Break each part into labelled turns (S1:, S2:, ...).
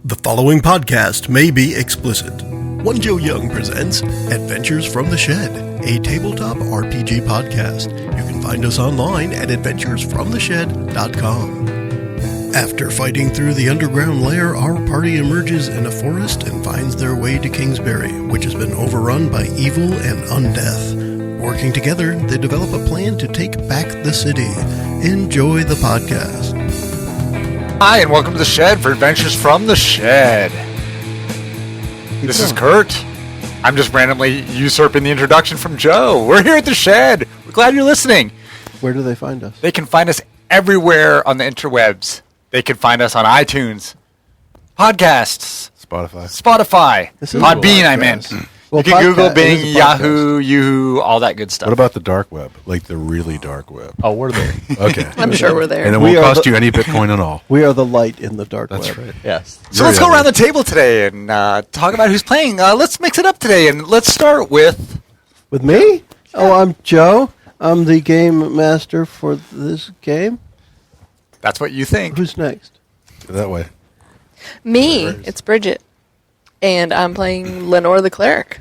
S1: The following podcast may be explicit. One Joe Young presents Adventures from the Shed, a tabletop RPG podcast. You can find us online at adventuresfromtheshed.com. After fighting through the underground lair, our party emerges in a forest and finds their way to Kingsbury, which has been overrun by evil and undeath. Working together, they develop a plan to take back the city. Enjoy the podcast.
S2: Hi, and welcome to the Shed for Adventures from the Shed. This is Kurt. I'm just randomly usurping the introduction from Joe. We're here at the Shed. We're glad you're listening.
S3: Where do they find us?
S2: They can find us everywhere on the interwebs. They can find us on iTunes, podcasts, Spotify, Podbean, I meant. Well, you can Google, Bing, Yahoo, Yoo-hoo, all that good stuff.
S4: What about the dark web? Like the really dark web?
S5: Oh, we're there.
S4: Okay.
S6: I'm sure we're there.
S4: And it won't cost you any Bitcoin at all.
S3: We are the light in the dark web.
S4: That's right.
S5: Yes.
S2: So let's go around the table today and talk about who's playing. Let's mix it up today, and let's start with...
S3: With me? Oh, I'm Joe. I'm the game master for this game.
S2: That's what you think.
S3: Who's next?
S4: That way.
S6: Me, it's Bridget, and I'm playing Lenore the Cleric.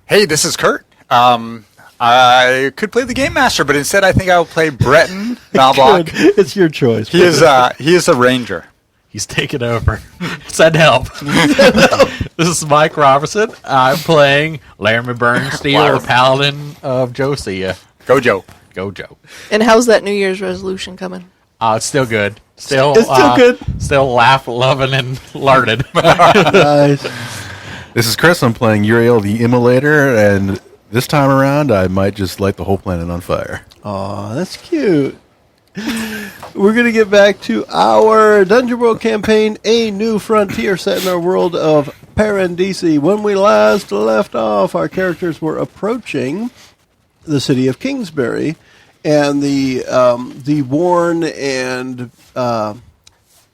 S2: Hey, this is Kurt. I could play the Game Master, but instead I think I'll play Breton Knobloch.
S3: It's your choice.
S2: He is a ranger.
S5: He's taking over. Send help. This is Mike Robertson. I'm playing Laramie Burnsteel, the Paladin of Josia.
S2: Go, Joe.
S5: Go, Joe.
S6: And how's that New Year's resolution coming?
S5: It's still good. It's still
S3: good.
S5: Still laugh, loving, and larded.
S3: Nice.
S4: This is Chris. I'm playing Uriel the Immolator, and this time around I might just light the whole planet on fire.
S3: Aw, that's cute. We're going to get back to our Dungeon World campaign, A New Frontier, set in our world of Paradisi. When we last left off, our characters were approaching the city of Kingsbury, and the worn and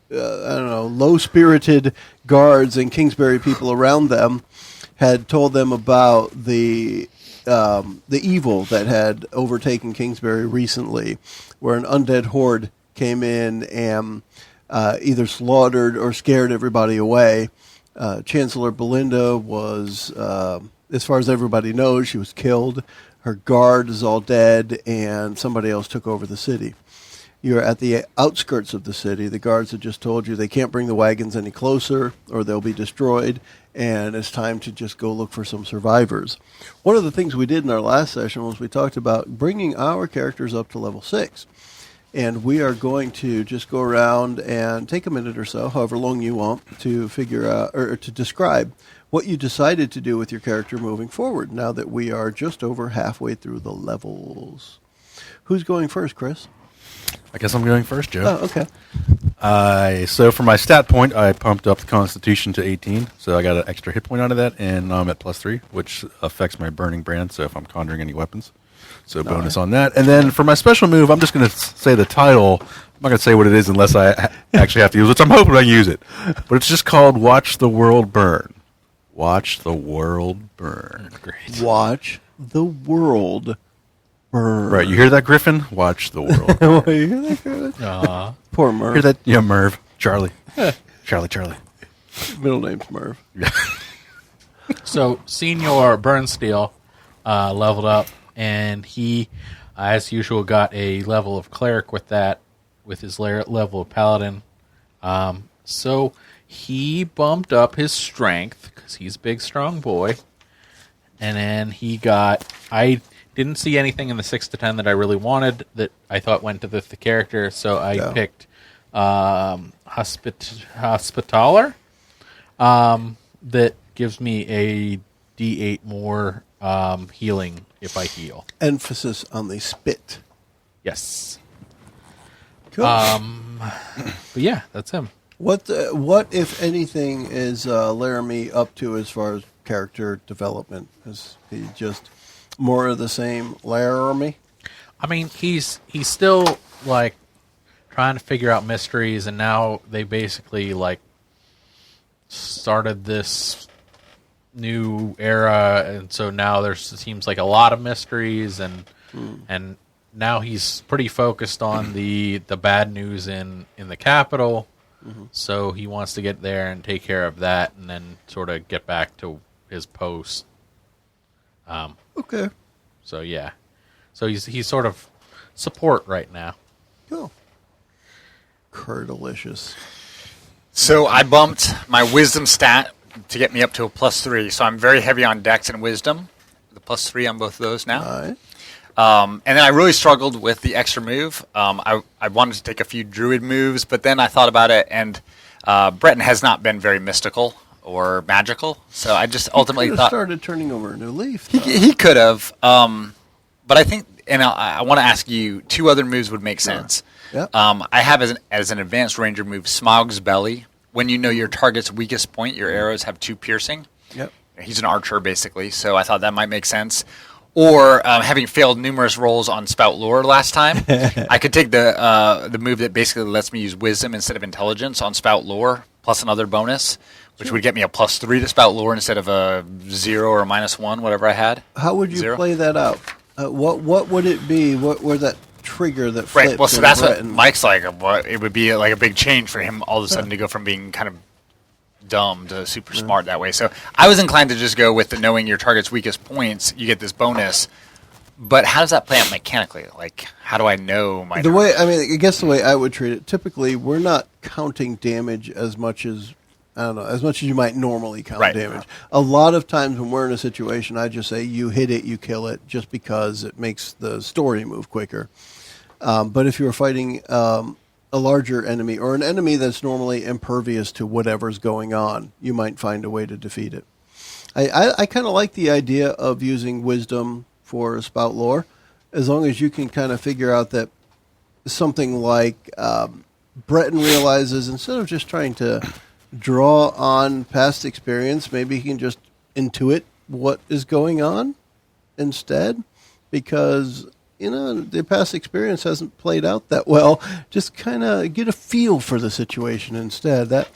S3: low-spirited guards and Kingsbury people around them had told them about the evil that had overtaken Kingsbury recently, where an undead horde came in and either slaughtered or scared everybody away. Chancellor Belinda was, as far as everybody knows, she was killed. Her guard is all dead, and somebody else took over the city. You're at the outskirts of the city. The guards have just told you they can't bring the wagons any closer or they'll be destroyed, and it's time to just go look for some survivors. One of the things we did in our last session was we talked about bringing our characters up to level 6. And we are going to just go around and take a minute or so, however long you want, to figure out or to describe what you decided to do with your character moving forward now that we are just over halfway through the levels. Who's going first, Chris?
S4: I guess I'm going first, Joe.
S3: Oh, okay.
S4: So for my stat point, I pumped up the Constitution to 18, so I got an extra hit point out of that, and now I'm at +3, which affects my Burning Brand, so if I'm conjuring any weapons. So bonus on that. And then for my special move, I'm just going to say the title. I'm not going to say what it is unless I actually have to use it, which I'm hoping I use it. But it's just called Watch the World Burn. Watch the World Burn.
S5: Great.
S3: Watch the world burn.
S4: Right, you hear that, Griffin? Watch the world burn.
S3: You hear that, Griffin?
S5: Aw.
S3: Poor Merv.
S4: Hear that? Yeah, Merv. Charlie. Charlie.
S3: Middle name's Merv.
S5: So, Senior Burnsteel leveled up, and he, as usual, got a level of Cleric with that, with his level of Paladin. So, he bumped up his strength, because he's a big, strong boy. And then he got... I didn't see anything in the 6 to 10 that I really wanted that I thought went to the character, so I picked Hospitaller. That gives me a D8 more healing if I heal.
S3: Emphasis on the spit.
S5: Yes.
S3: Cool.
S5: But yeah, that's him.
S3: What, if anything, is Laramie up to as far as character development? Is he just more of the same Laramie?
S5: I mean, he's still like trying to figure out mysteries, and now they basically like started this new era, and so now there seems like a lot of mysteries, and now he's pretty focused on the bad news in the capital, So he wants to get there and take care of that, and then sort of get back to his post.
S3: Okay.
S5: So yeah, so he's sort of support right now.
S3: Cool. Curdalicious.
S2: So I bumped my wisdom stat to get me up to a +3. So I'm very heavy on dex and wisdom. The +3 on both of those now.
S3: All right.
S2: And then I really struggled with the extra move. I wanted to take a few druid moves, but then I thought about it, and Breton has not been very mystical or magical. So I just ultimately thought
S3: started turning over a new leaf.
S2: he could have. But I think, and I want to ask you, 2 other moves would make sense.
S3: Yep.
S2: I have as an advanced ranger move Smaug's Belly. When you know your target's weakest point, your arrows have 2 piercing.
S3: Yep.
S2: He's an archer, basically, so I thought that might make sense. Or having failed numerous rolls on Spout Lore last time, I could take the move that basically lets me use Wisdom instead of Intelligence on Spout Lore, plus another bonus, which would get me a +3 to Spout Lore instead of a 0 or a -1, whatever I had.
S3: How would you
S2: 0.
S3: play that out? What would it be? What were that trigger that flipped?
S2: Right. Well, so that's what Mike's like. It would be like a big change for him all of a sudden to go from being kind of dumb to super smart that way. So I was inclined to just go with the knowing your target's weakest points, you get this bonus. But how does that play out mechanically? Like, how do I know my
S3: the way? I mean, I guess the way I would treat it. Typically, we're not counting damage as much as as much as you might normally count damage. A lot of times when we're in a situation, I just say you hit it, you kill it, just because it makes the story move quicker. But if you're fighting a larger enemy or an enemy that's normally impervious to whatever's going on, you might find a way to defeat it. I kind of like the idea of using Wisdom for Spout Lore, as long as you can kind of figure out that something like Breton realizes instead of just trying to draw on past experience, maybe he can just intuit what is going on instead, because the past experience hasn't played out that well. Just kind of get a feel for the situation instead. That,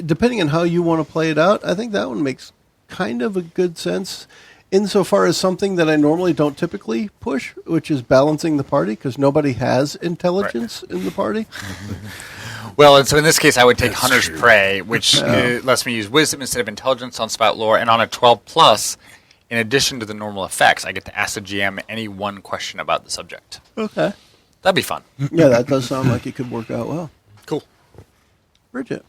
S3: depending on how you want to play it out, I think that one makes kind of a good sense insofar as something that I normally don't typically push, which is balancing the party, because nobody has intelligence in the party.
S2: Well, and so in this case, I would take Hunter's Prey, which lets me use Wisdom instead of Intelligence on Spout Lore, and on a 12+, in addition to the normal effects, I get to ask the GM any one question about the subject.
S3: Okay.
S2: That'd be fun.
S3: Yeah, that does sound like it could work out well.
S2: Cool.
S3: Bridget.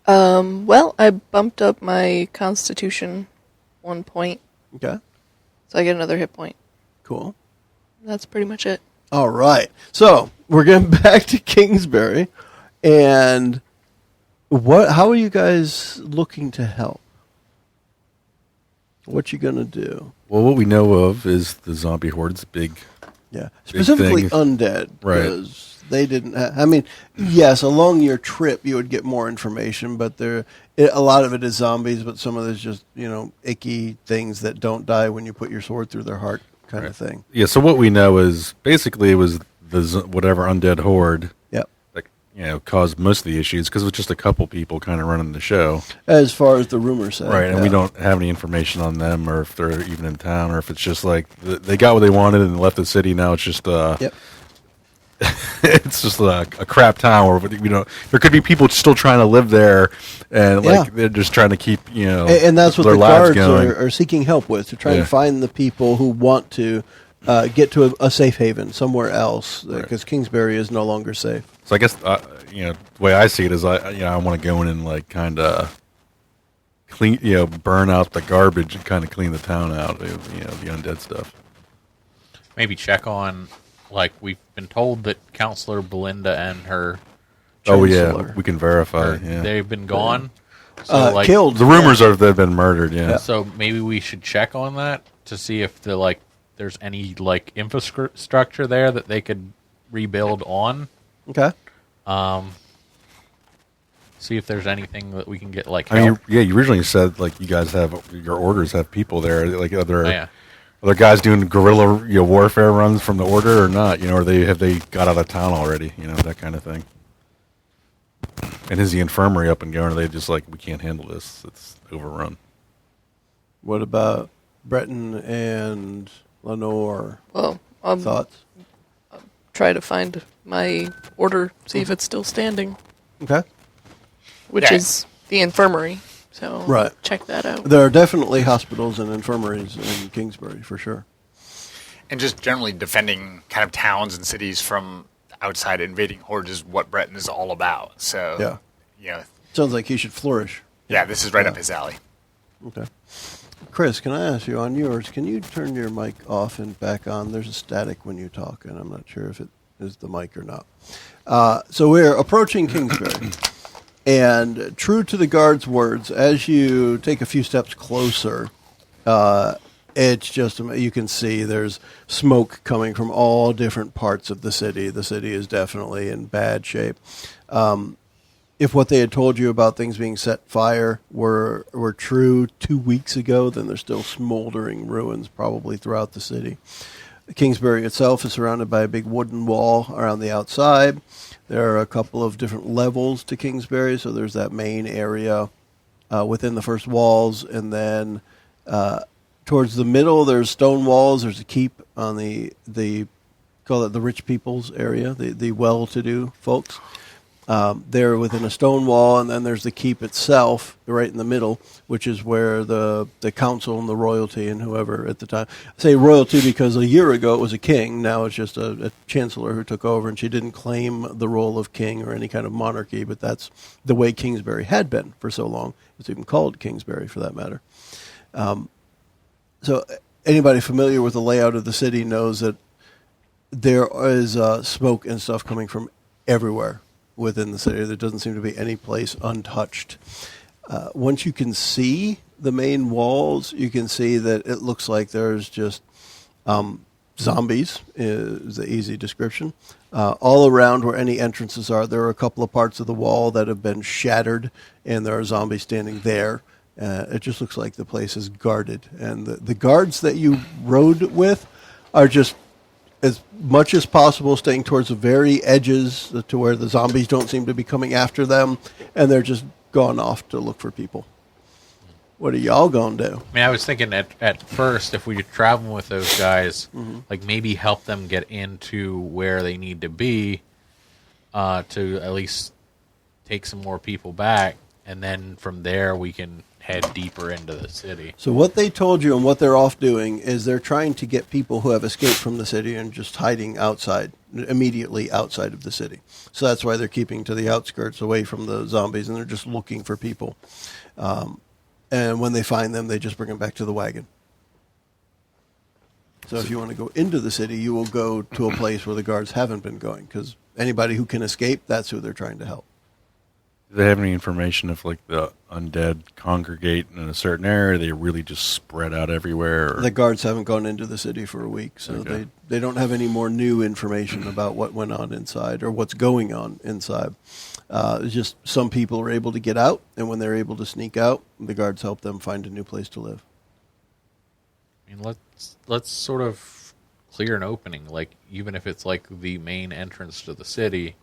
S6: Well, I bumped up my Constitution 1 point,
S3: Okay.
S6: so I get another hit point.
S3: Cool.
S6: That's pretty much it.
S3: All right. So we're getting back to Kingsbury, and how are you guys looking to help? What you gonna do?
S4: Well, what we know of is the zombie horde's big.
S3: Yeah, specifically undead,
S4: right?
S3: Because they didn't. I mean, yes, along your trip you would get more information, but a lot of it is zombies, but some of it is just icky things that don't die when you put your sword through their heart, kind of thing.
S4: Yeah. So what we know is basically it was whatever undead horde.
S3: Yep.
S4: That caused most of the issues because it was just a couple people kind of running the show.
S3: As far as the rumor said,
S4: right? And we don't have any information on them, or if they're even in town, or if it's just like they got what they wanted and left the city. Now it's just
S3: Yep.
S4: it's just a crap town where there could be people still trying to live there, and they're just trying to keep
S3: and that's what
S4: their
S3: the
S4: lives
S3: guards are seeking help with, to try and find the people who want to get to a safe haven somewhere else, because Kingsbury is no longer safe.
S4: So I guess the way I see it is I want to go in and kind of clean, burn out the garbage and kind of clean the town out, the undead stuff.
S5: Maybe check on, we've been told that Counselor Belinda and her
S3: Chancellor,
S4: we can verify.
S5: they've been gone. So
S3: killed.
S4: The rumors are they've been murdered. Yeah.
S5: So maybe we should check on that to see if there's any infrastructure there that they could rebuild on.
S3: Okay.
S5: See if there's anything that we can get help.
S4: I mean, you originally said you guys have your orders have people there, other guys doing guerrilla warfare runs from the order or not, or have they got out of town already, that kind of thing. And is the infirmary up and going? Or are they just we can't handle this? It's overrun.
S3: What about Breton and Lenore?
S6: Well,
S3: thoughts?
S6: try to find my order, see if it's still standing.
S3: Okay.
S6: which is the infirmary. So
S3: Right.
S6: check that out.
S3: There are definitely hospitals and infirmaries in Kingsbury, for sure.
S2: And just generally defending kind of towns and cities from outside invading hordes is what Breton is all about. So,
S3: Yeah.
S2: you know,
S3: Sounds like he should flourish.
S2: yeah, this is right up his alley.
S3: Okay. Chris, can I ask you, on yours, can you turn your mic off and back on? There's a static when you talk, and I'm not sure if it is the mic or not. So we're approaching Kingsbury. And true to the guard's words, as you take a few steps closer, it's just, you can see there's smoke coming from all different parts of the city. The city is definitely in bad shape. If what they had told you about things being set fire were true 2 weeks ago, then there's still smoldering ruins probably throughout the city. Kingsbury itself is surrounded by a big wooden wall around the outside. There are a couple of different levels to Kingsbury, so there's that main area within the first walls, and then towards the middle there's stone walls. There's a keep on the call it the rich people's area, the well-to-do folks. They're within a stone wall, and then there's the keep itself right in the middle, which is where the council and the royalty and whoever at the time. I say royalty because a year ago it was a king. Now it's just a chancellor who took over, and she didn't claim the role of king or any kind of monarchy, but that's the way Kingsbury had been for so long. It's even called Kingsbury for that matter. So anybody familiar with the layout of the city knows that there is smoke and stuff coming from everywhere within the city. There doesn't seem to be any place untouched. Once you can see the main walls, you can see that it looks like there's just zombies, is the easy description. All around where any entrances are, there are a couple of parts of the wall that have been shattered, and there are zombies standing there. It just looks like the place is guarded. And the guards that you rode with are just as much as possible staying towards the very edges to where the zombies don't seem to be coming after them, and they're just gone off to look for people. What are y'all going to do?
S5: I mean, I was thinking at first, if we could travel with those guys, like maybe help them get into where they need to be to at least take some more people back, and then from there we can head deeper into the city.
S3: So what they told you and what they're off doing is they're trying to get people who have escaped from the city and just hiding outside, immediately outside of the city. So that's why they're keeping to the outskirts away from the zombies, and they're just looking for people. And when they find them, they just bring them back to the wagon. So if you want to go into the city, you will go to a place where the guards haven't been going, because anybody who can escape, that's who they're trying to help.
S4: Do they have any information if, like, the undead congregate in a certain area? Or they really just spread out everywhere? Or?
S3: The guards haven't gone into the city for a week, so they don't have any more new information about what went on inside or what's going on inside. It's just some people are able to get out, and when they're able to sneak out, the guards help them find a new place to live.
S5: I mean, let's sort of clear an opening, like even if it's like the main entrance to the city.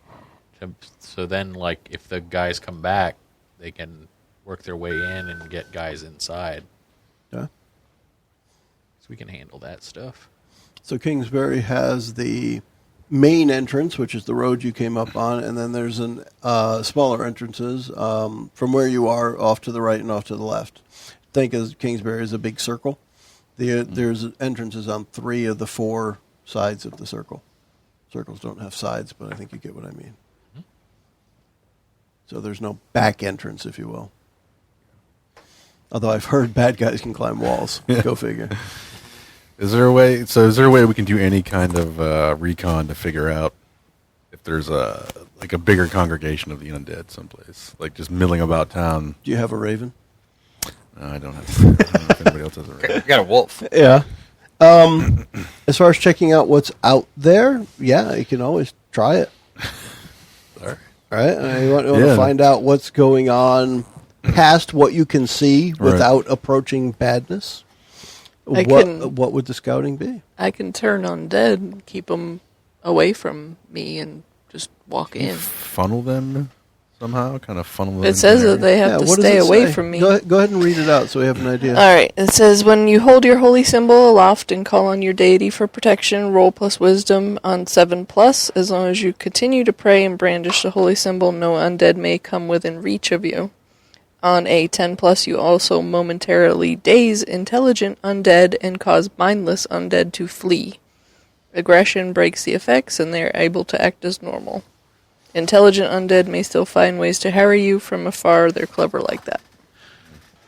S5: So then, like, if the guys come back, they can work their way in and get guys inside.
S3: Yeah.
S5: So we can handle that stuff.
S3: So Kingsbury has the main entrance, which is the road you came up on, and then there's smaller entrances from where you are off to the right and off to the left. Think of Kingsbury as a big circle. There's entrances on 3 of the 4 sides of the circle. Circles don't have sides, but I think you get what I mean. So there's no back entrance, if you will. Although I've heard bad guys can climb walls. Go figure.
S4: Is there a way we can do any kind of recon to figure out if there's a bigger congregation of the undead someplace, like just milling about town?
S3: Do you have a raven?
S4: No, I don't have. I don't know if anybody else has a raven.
S2: You got a wolf.
S3: Yeah. As far as checking out what's out there, yeah, you can always try it.
S4: Sorry.
S3: All right? You want to find out what's going on past what you can see without approaching badness? What would the scouting be?
S6: I can turn undead, keep them away from me, and just walk in.
S4: Funnel them somehow, kind of funnel them
S6: It
S4: into
S6: says
S4: an
S6: that
S4: area.
S6: they have to
S3: what does
S6: stay
S3: it
S6: away
S3: say?
S6: from me.
S3: Go ahead and read it out so we have an idea.
S6: All right. It says, when you hold your holy symbol aloft and call on your deity for protection, roll plus wisdom on 7+. As long as you continue to pray and brandish the holy symbol, no undead may come within reach of you. On a 10+, you also momentarily daze intelligent undead and cause mindless undead to flee. Aggression breaks the effects, and they are able to act as normal. Intelligent undead may still find ways to harry you from afar. They're clever like that.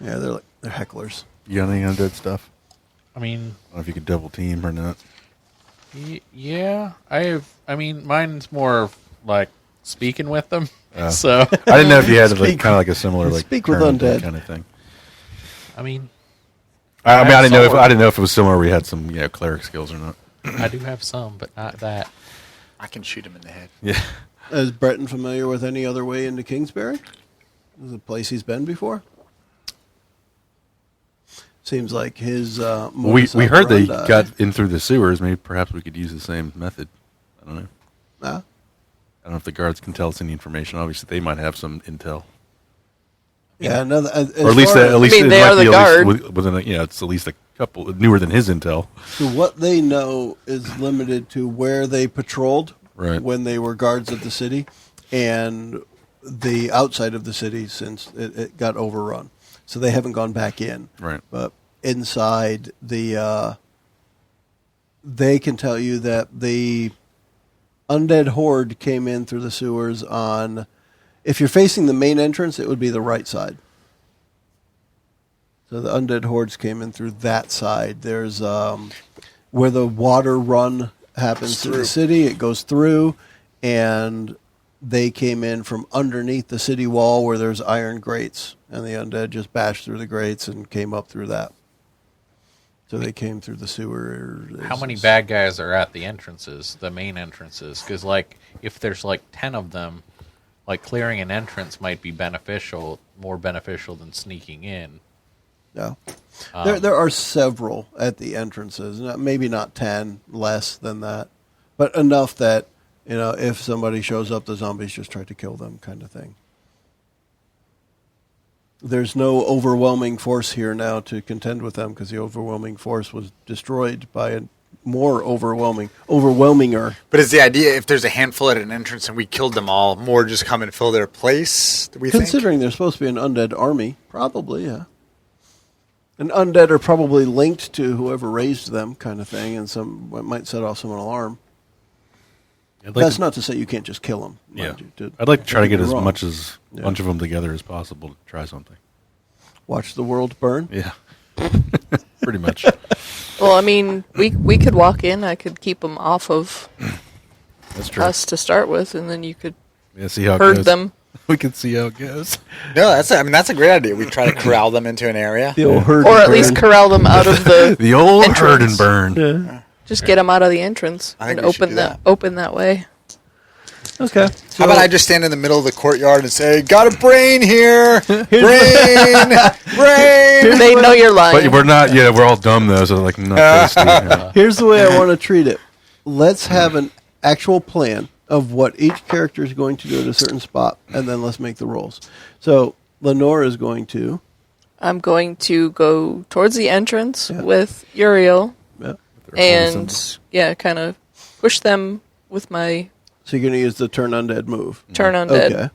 S3: Yeah, they're hecklers.
S4: You got any undead stuff?
S5: I mean,
S4: I don't know if you could double team or not.
S5: yeah, mine's more like speaking with them.
S4: Oh.
S5: So
S4: I didn't know if you had like, kind of like a similar like
S3: Speak with
S4: turn
S3: undead.
S4: kind of thing.
S5: I mean,
S4: I didn't know if
S5: some-
S4: I didn't know if it was similar. Where we had some cleric skills or not.
S5: I do have some, but not that.
S2: I can shoot him in the head.
S4: Yeah.
S3: Is Breton familiar with any other way into Kingsbury? Is it a place he's been before? Seems like his.
S4: We heard they
S3: operandi-
S4: got in through the sewers. Maybe perhaps we could use the same method. I don't know.
S3: Huh?
S4: I don't know if the guards can tell us any information. Obviously, they might have some intel,
S3: Yeah, another.
S4: or at least they
S6: they
S4: might
S6: are the
S4: be at
S6: guard.
S4: least within it's at least a couple newer than his intel.
S3: So what they know is limited to where they patrolled
S4: Right.
S3: when they were guards of the city, and the outside of the city since it got overrun. So they haven't gone back in.
S4: Right.
S3: But inside the, they can tell you that the undead horde came in through the sewers on. If you're facing the main entrance, it would be the right side. So the undead hordes came in through that side. There's where the water run happens through the city. It goes through, and they came in from underneath the city wall where there's iron grates, and the undead just bashed through the grates and came up through that. So they came through the sewer.
S5: How many bad guys are at the entrances, the main entrances? Because, like, if there's like 10 of them, like clearing an entrance might be more beneficial than sneaking in.
S3: No. There are several at the entrances. Maybe not 10, less than that. But enough that, if somebody shows up, the zombies just try to kill them kind of thing. There's no overwhelming force here now to contend with them because the overwhelming force was destroyed by a more overwhelminger.
S2: But is the idea if there's a handful at an entrance and we killed them all, more just come and fill their place? Do we
S3: Considering there's supposed to be an undead army, probably, yeah. And undead are probably linked to whoever raised them, kind of thing, and some might set off some alarm. That's not to say you can't just kill them.
S4: Yeah, I'd like to try to get as much as bunch of them together as possible to try something.
S3: Watch the world burn.
S4: Yeah, pretty much.
S6: Well, I mean, we could walk in. I could keep them off of
S4: That's true.
S6: us to start with, and then you could
S4: See how it
S6: herd
S4: goes.
S6: them.
S4: We can see how it goes.
S2: No, that's a great idea. We try to corral them into an area.
S3: The old herd
S6: Or
S3: and
S6: at least
S3: burn.
S6: corral them out of the
S4: The old
S6: entrance.
S4: herd and burn.
S3: Yeah.
S6: Just get them out of the entrance
S2: I think
S6: and
S2: we should
S6: open
S2: do
S6: that
S2: that.
S6: open that way.
S3: Okay.
S2: How about I just stand in the middle of the courtyard and say, "Got a brain here, brain."
S6: They know you're lying.
S4: But we're not. Yeah, we're all dumb though. So like, not tasty. Yeah.
S3: Here's the way I want to treat it. Let's have an actual plan of what each character is going to do at a certain spot, and then let's make the rolls. So Lenore is going to.
S6: I'm going to go towards the entrance
S3: Yeah.
S6: with Uriel
S3: Yeah.
S6: and kind of push them with my
S3: So you're going to use the turn undead move.
S6: turn undead.
S3: Okay.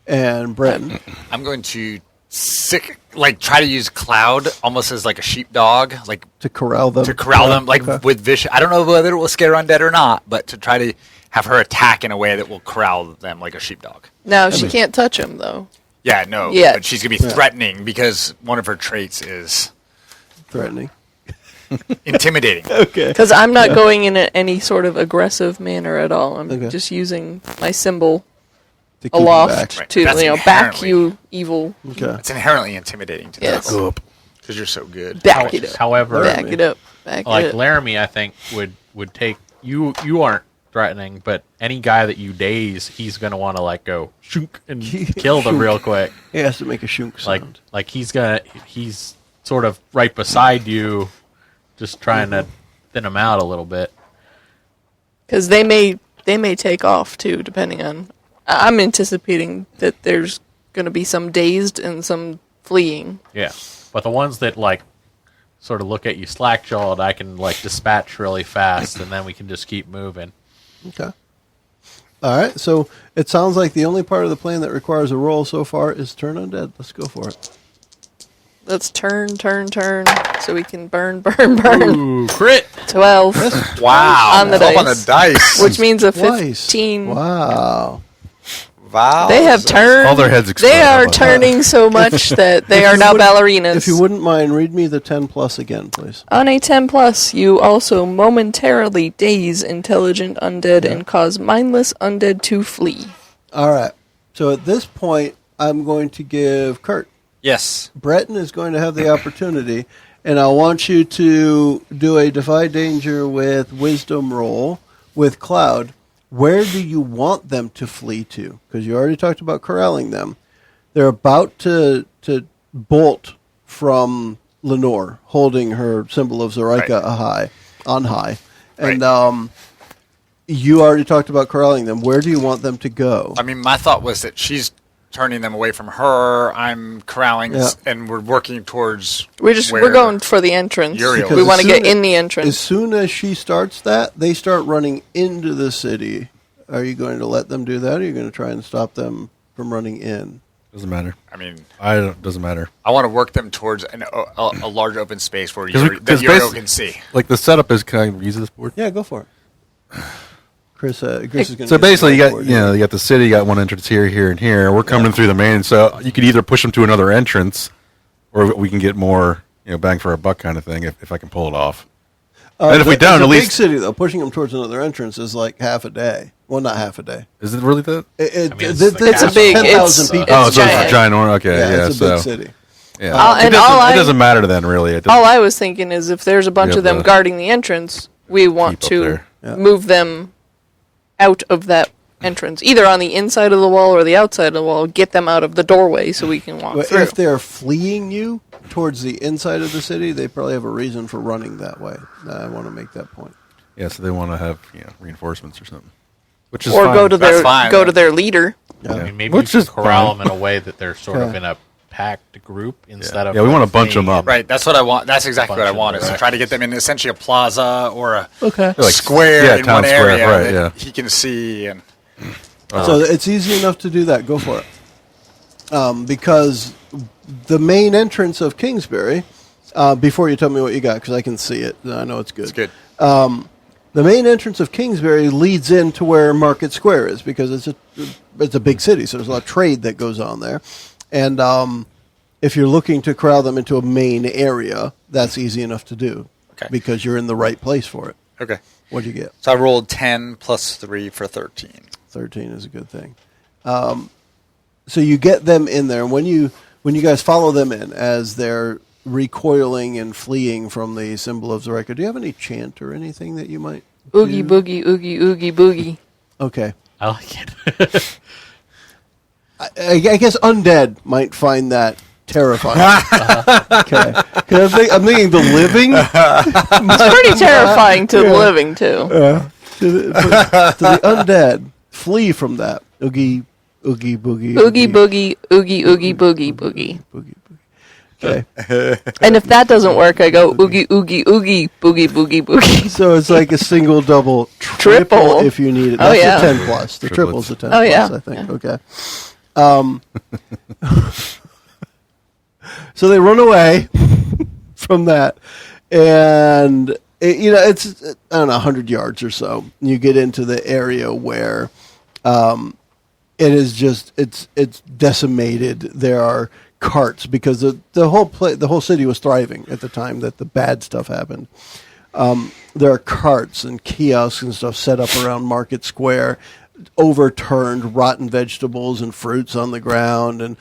S3: And Breton.
S2: I'm going to try to use Cloud almost as like a sheepdog, like
S3: To corral them.
S2: them, like
S3: Okay.
S2: with vicious. I don't know whether it will scare undead or not, but to try to have her attack in a way that will corral them like a sheepdog.
S6: Now she can't touch him though.
S2: Yeah, no,
S6: Yeah.
S2: but she's gonna be threatening because one of her traits is
S3: Threatening.
S2: intimidating.
S3: Okay.
S6: Because I'm not going in any sort of aggressive manner at all. I'm
S3: Okay.
S6: just using my symbol
S3: To keep 'em
S6: aloft
S2: Right.
S6: to
S2: That's
S6: back
S2: inherently-
S6: you evil.
S3: back. Okay.
S2: It's inherently intimidating to
S6: Yes.
S2: them because you're so good.
S6: Back it up.
S5: However,
S6: Back it up. Back
S5: like
S6: it up.
S5: Laramie, I think would take you. You aren't threatening, but any guy that you daze, he's gonna want to like go shook and kill them real quick.
S3: He has to make a shunk sound.
S5: Like he's sort of right beside you, just trying to thin them out a little bit.
S6: Because they may take off too, depending on I'm anticipating that there's going to be some dazed and some fleeing.
S5: Yeah. But the ones that, like, sort of look at you slack-jawed, I can, like, dispatch really fast, and then we can just keep moving.
S3: Okay. All right, so it sounds like the only part of the plan that requires a roll so far is turn undead. Let's go for it.
S6: Let's turn, so we can burn.
S5: Ooh, crit!
S6: 12.
S2: Wow.
S6: On the
S2: Up on
S6: dice.
S2: the dice.
S6: Which means a
S3: Twice.
S6: 15.
S3: Wow.
S2: Wow.
S6: They have turned.
S4: All their heads explode.
S6: They
S4: How
S6: are
S4: about that?
S6: turning so much that they are now ballerinas.
S3: If you wouldn't mind, read me the 10 plus again, please.
S6: On a 10 plus, you also momentarily daze intelligent undead and cause mindless undead to flee.
S3: All right. So at this point, I'm going to give Kurt.
S2: Yes.
S3: Breton is going to have the opportunity, and I want you to do a Defy Danger with Wisdom roll with Cloud. Where do you want them to flee to? Because you already talked about corralling them. They're about to bolt from Lenore, holding her symbol of Zoraika on high. And you already talked about corralling them. Where do you want them to go?
S2: I mean, my thought was that she's turning them away from her. I'm corralling, and we're working towards.
S6: We're going for the entrance.
S2: Uriel.
S6: We want to get in the
S3: As
S6: entrance.
S3: soon as she starts that, they start running into the city. Are you going to let them do that, or are you going to try and stop them from running in?
S4: Doesn't matter.
S2: I mean,
S4: Doesn't matter.
S2: I want to work them towards a large open space where Uriel
S4: basi-
S2: can see.
S4: Like the setup is, can I use this board?
S3: Yeah, go for it. Chris is going to.
S4: So basically, you got the city, you got one entrance here, here, and here. We're coming through the main, so you could either push them to another entrance, or we can get more, bang for a buck kind of thing if I can pull it off. And if we don't, at least
S3: big city though, pushing them towards another entrance is like half a day. Well, not half a day.
S4: Is it really that?
S6: It's a big.
S3: 10,000 people.
S4: Oh,
S6: It's
S4: so
S6: giant.
S4: it's a giant one. Okay, yeah.
S3: it's a
S4: So
S3: big city.
S4: yeah,
S6: And
S4: it doesn't matter to them really. It doesn't-
S6: All I was thinking is if there's a bunch
S4: Yeah,
S6: of them
S4: the-
S6: guarding the entrance, we want
S4: Keep up
S6: to
S4: there.
S3: Yeah.
S6: move them out of that entrance, either on the inside of the wall or the outside of the wall. Get them out of the doorway so we can walk
S3: But
S6: through.
S3: if they're fleeing you towards the inside of the city, they probably have a reason for running that way. I want to make that point.
S4: Yeah, so they want to have reinforcements or something, which is
S6: Or
S4: fine.
S6: go to
S2: That's fine.
S6: to their leader.
S3: Yeah.
S5: I mean, maybe
S4: Which
S5: you
S4: is
S5: can corral
S4: fine.
S5: them in a way that they're sort of
S3: Okay.
S5: in a packed group instead of.
S4: Yeah, we want to bunch them up.
S2: Right, that's what I want. That's exactly what I
S5: Bunch of
S2: want. Is to try to get them in essentially a plaza or a
S4: Like,
S2: square in
S4: town
S2: one
S4: square,
S2: area
S4: right,
S2: that
S4: yeah.
S2: he can see. And
S3: So it's easy enough to do that. Go for it. Because the main entrance of Kingsbury, before you tell me what you got, because I can see it. I know it's good.
S2: it's good.
S3: The main entrance of Kingsbury leads into where Market Square is because it's a big city, so there's a lot of trade that goes on there. And if you're looking to corral them into a main area, that's easy enough to do because you're in the right place for it.
S2: Okay.
S3: What'd you get?
S2: So I rolled 10 plus 3 for 13.
S3: 13 is a good thing. So you get them in there, and when you guys follow them in as they're recoiling and fleeing from the symbol of Zoraika, do you have any chant or anything that you might
S6: Oogie
S3: do?
S6: boogie, oogie oogie boogie.
S3: Okay.
S5: I like it.
S3: I guess undead might find that terrifying. Okay. 'Cause I'm thinking the living.
S6: It's pretty terrifying to the living too.
S3: To the undead, flee from that. Oogie, oogie, boogie.
S6: Oogie boogie, oogie oogie boogie boogie.
S3: Boogie, boogie. Okay.
S6: And if that doesn't work, I go oogie oogie oogie boogie boogie boogie.
S3: So it's like a single, double,
S6: Triple.
S3: if you need it.
S6: Oh,
S3: That's
S6: yeah.
S3: a 10 plus. The
S4: Triplets.
S3: triple's a 10
S6: Oh,
S3: plus,
S6: yeah.
S3: I think. Okay. So they run away from that. And, it's, I don't know, 100 yards or so. You get into the area where it is just, it's decimated. There are carts because the whole city was thriving at the time that the bad stuff happened. There are carts and kiosks and stuff set up around Market Square, overturned rotten vegetables and fruits on the ground, and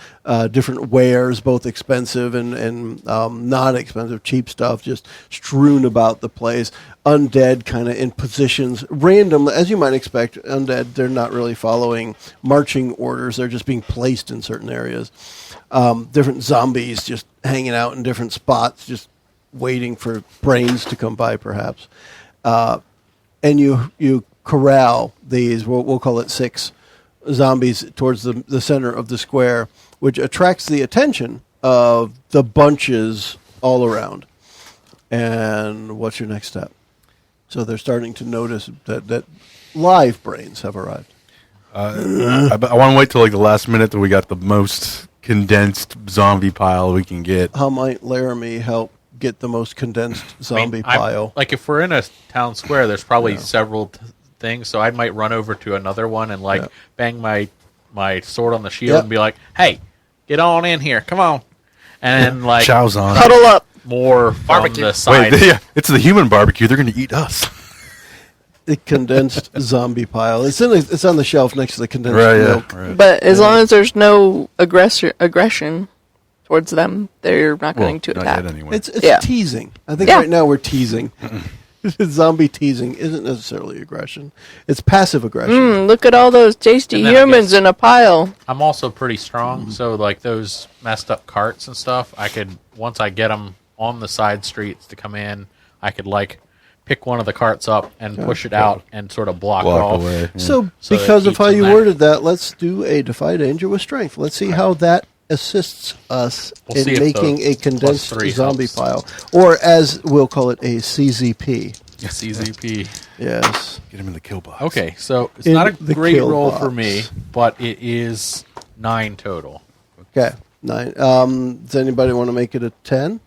S3: different wares, both expensive and not expensive, cheap stuff, just strewn about the place. Undead kind of in positions, random, as you might expect. Undead, they're not really following marching orders. They're just being placed in certain areas. Different zombies just hanging out in different spots, just waiting for brains to come by, perhaps. And you corral these, we'll call it 6 zombies towards the center of the square, which attracts the attention of the bunches all around. And what's your next step? So they're starting to notice that live brains have arrived.
S4: I want to wait till like the last minute that we got the most condensed zombie pile we can get.
S3: How might Laramie help get the most condensed zombie pile?
S5: Like if we're in a town square, there's probably several things, so I might run over to another one and bang my sword on the shield and be like, "Hey, get on in here, come on!" And then
S4: Chow's on.
S6: Huddle up.
S5: More from the side.
S4: Wait, it's the human barbecue. They're going to eat us.
S3: The condensed zombie pile. It's on the shelf next to the condensed milk.
S4: Right.
S6: But as long as there's no aggression towards them, they're not going to
S4: Not
S6: attack.
S4: yet anyway.
S3: It's teasing. I think right now we're teasing. Zombie teasing isn't necessarily aggression. It's passive aggression.
S6: Look at all those tasty humans in a pile.
S5: I'm also pretty strong, so like those messed up carts and stuff, I could, once I get them on the side streets to come in, I could pick one of the carts up and push it out and sort of block off.
S4: away. Yeah.
S3: So
S5: So
S3: because
S5: it
S3: of how
S5: eats
S3: you
S5: them back.
S3: worded that, let's do a defy danger with strength. Let's see how that assists us
S5: We'll see
S3: in
S5: if
S3: making
S5: the
S3: a condensed
S5: +3
S3: zombie
S5: helps.
S3: pile. Or as we'll call it, a CZP.
S5: CZP.
S3: Yes.
S4: Get him in the kill box.
S5: Okay, so it's
S3: In
S5: not a
S3: the
S5: great
S3: kill
S5: roll
S3: box.
S5: for me, but it is 9 total.
S3: Okay. 9. Does anybody want to make it a 10?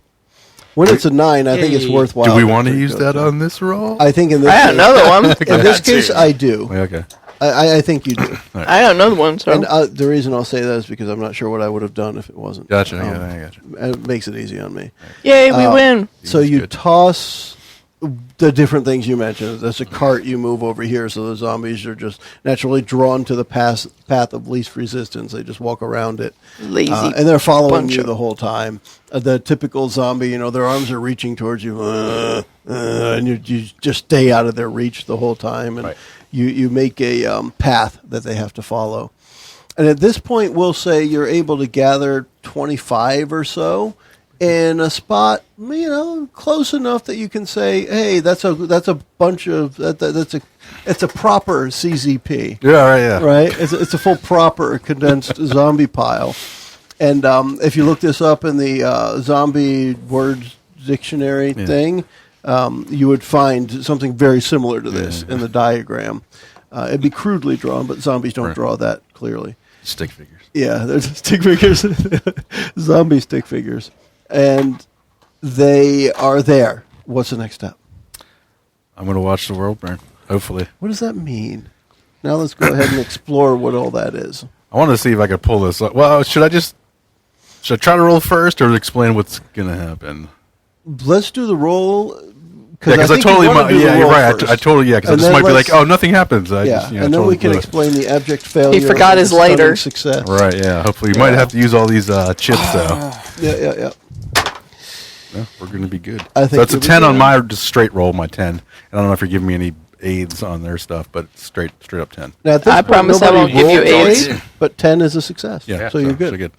S3: When it's a 9, I think it's
S5: Hey.
S3: worthwhile.
S4: Do we want to use that on this roll?
S3: I think in this
S6: I got
S3: case,
S6: another one.
S3: in this case, I do.
S4: Okay.
S3: I think you do.
S6: I got another one. So
S3: And the reason I'll say that is because I'm not sure what I would have done if it wasn't.
S4: Gotcha. I gotcha.
S3: It makes it easy on me.
S6: yay, we win.
S3: So
S4: That's
S3: you
S4: good.
S3: toss the different things you mentioned. There's a cart you move over here, so the zombies are just naturally drawn to the path of least resistance. They just walk around it.
S6: Lazy.
S3: And they're following
S6: bunch
S3: you
S6: of-
S3: the whole time. The typical zombie, their arms are reaching towards you, and you just stay out of their reach the whole time. And you make a path that they have to follow. And at this point, we'll say you're able to gather 25 or so in a spot, close enough that you can say, "Hey, that's a bunch of it's a proper CZP."
S4: Yeah, right, yeah.
S3: Right? It's a full proper condensed zombie pile. And if you look this up in the zombie words dictionary thing, you would find something very similar to this in the diagram. It'd be crudely drawn, but zombies don't draw that clearly.
S4: Stick figures.
S3: Yeah, they're just stick figures. Zombie stick figures. And they are there. What's the next step?
S4: I'm going to watch the world burn, hopefully.
S3: What does that mean? Now let's go ahead and explore what all that is.
S4: I want to see if I could pull this up. Well, should I try to roll first or explain what's going to happen?
S3: Let's do the roll.
S4: Yeah, because I totally might. Yeah, you're right. I totally, because I
S3: And
S4: just
S3: then
S4: might be like,
S3: let's-
S4: oh, nothing happens. I just,
S3: and then
S4: totally
S3: we can
S4: blew it.
S3: explain the abject failure.
S6: He forgot
S3: and
S6: his
S3: the stunning
S6: lighter.
S3: Success.
S4: Right, yeah. Hopefully, you might have to use all these chips, though.
S3: Yeah.
S4: Yeah, we're going to be good.
S3: I think
S4: So it's a
S3: you'll be
S4: 10 on
S3: good.
S4: my just straight roll, my 10. I don't know if you're giving me any aids on their stuff, but it's straight up 10.
S3: Now, at this
S6: I
S3: point,
S6: promise I
S3: nobody
S6: won't give you
S3: rolled
S6: aids.
S3: eight, but 10 is a success.
S4: Yeah,
S3: so you're good.
S4: So good.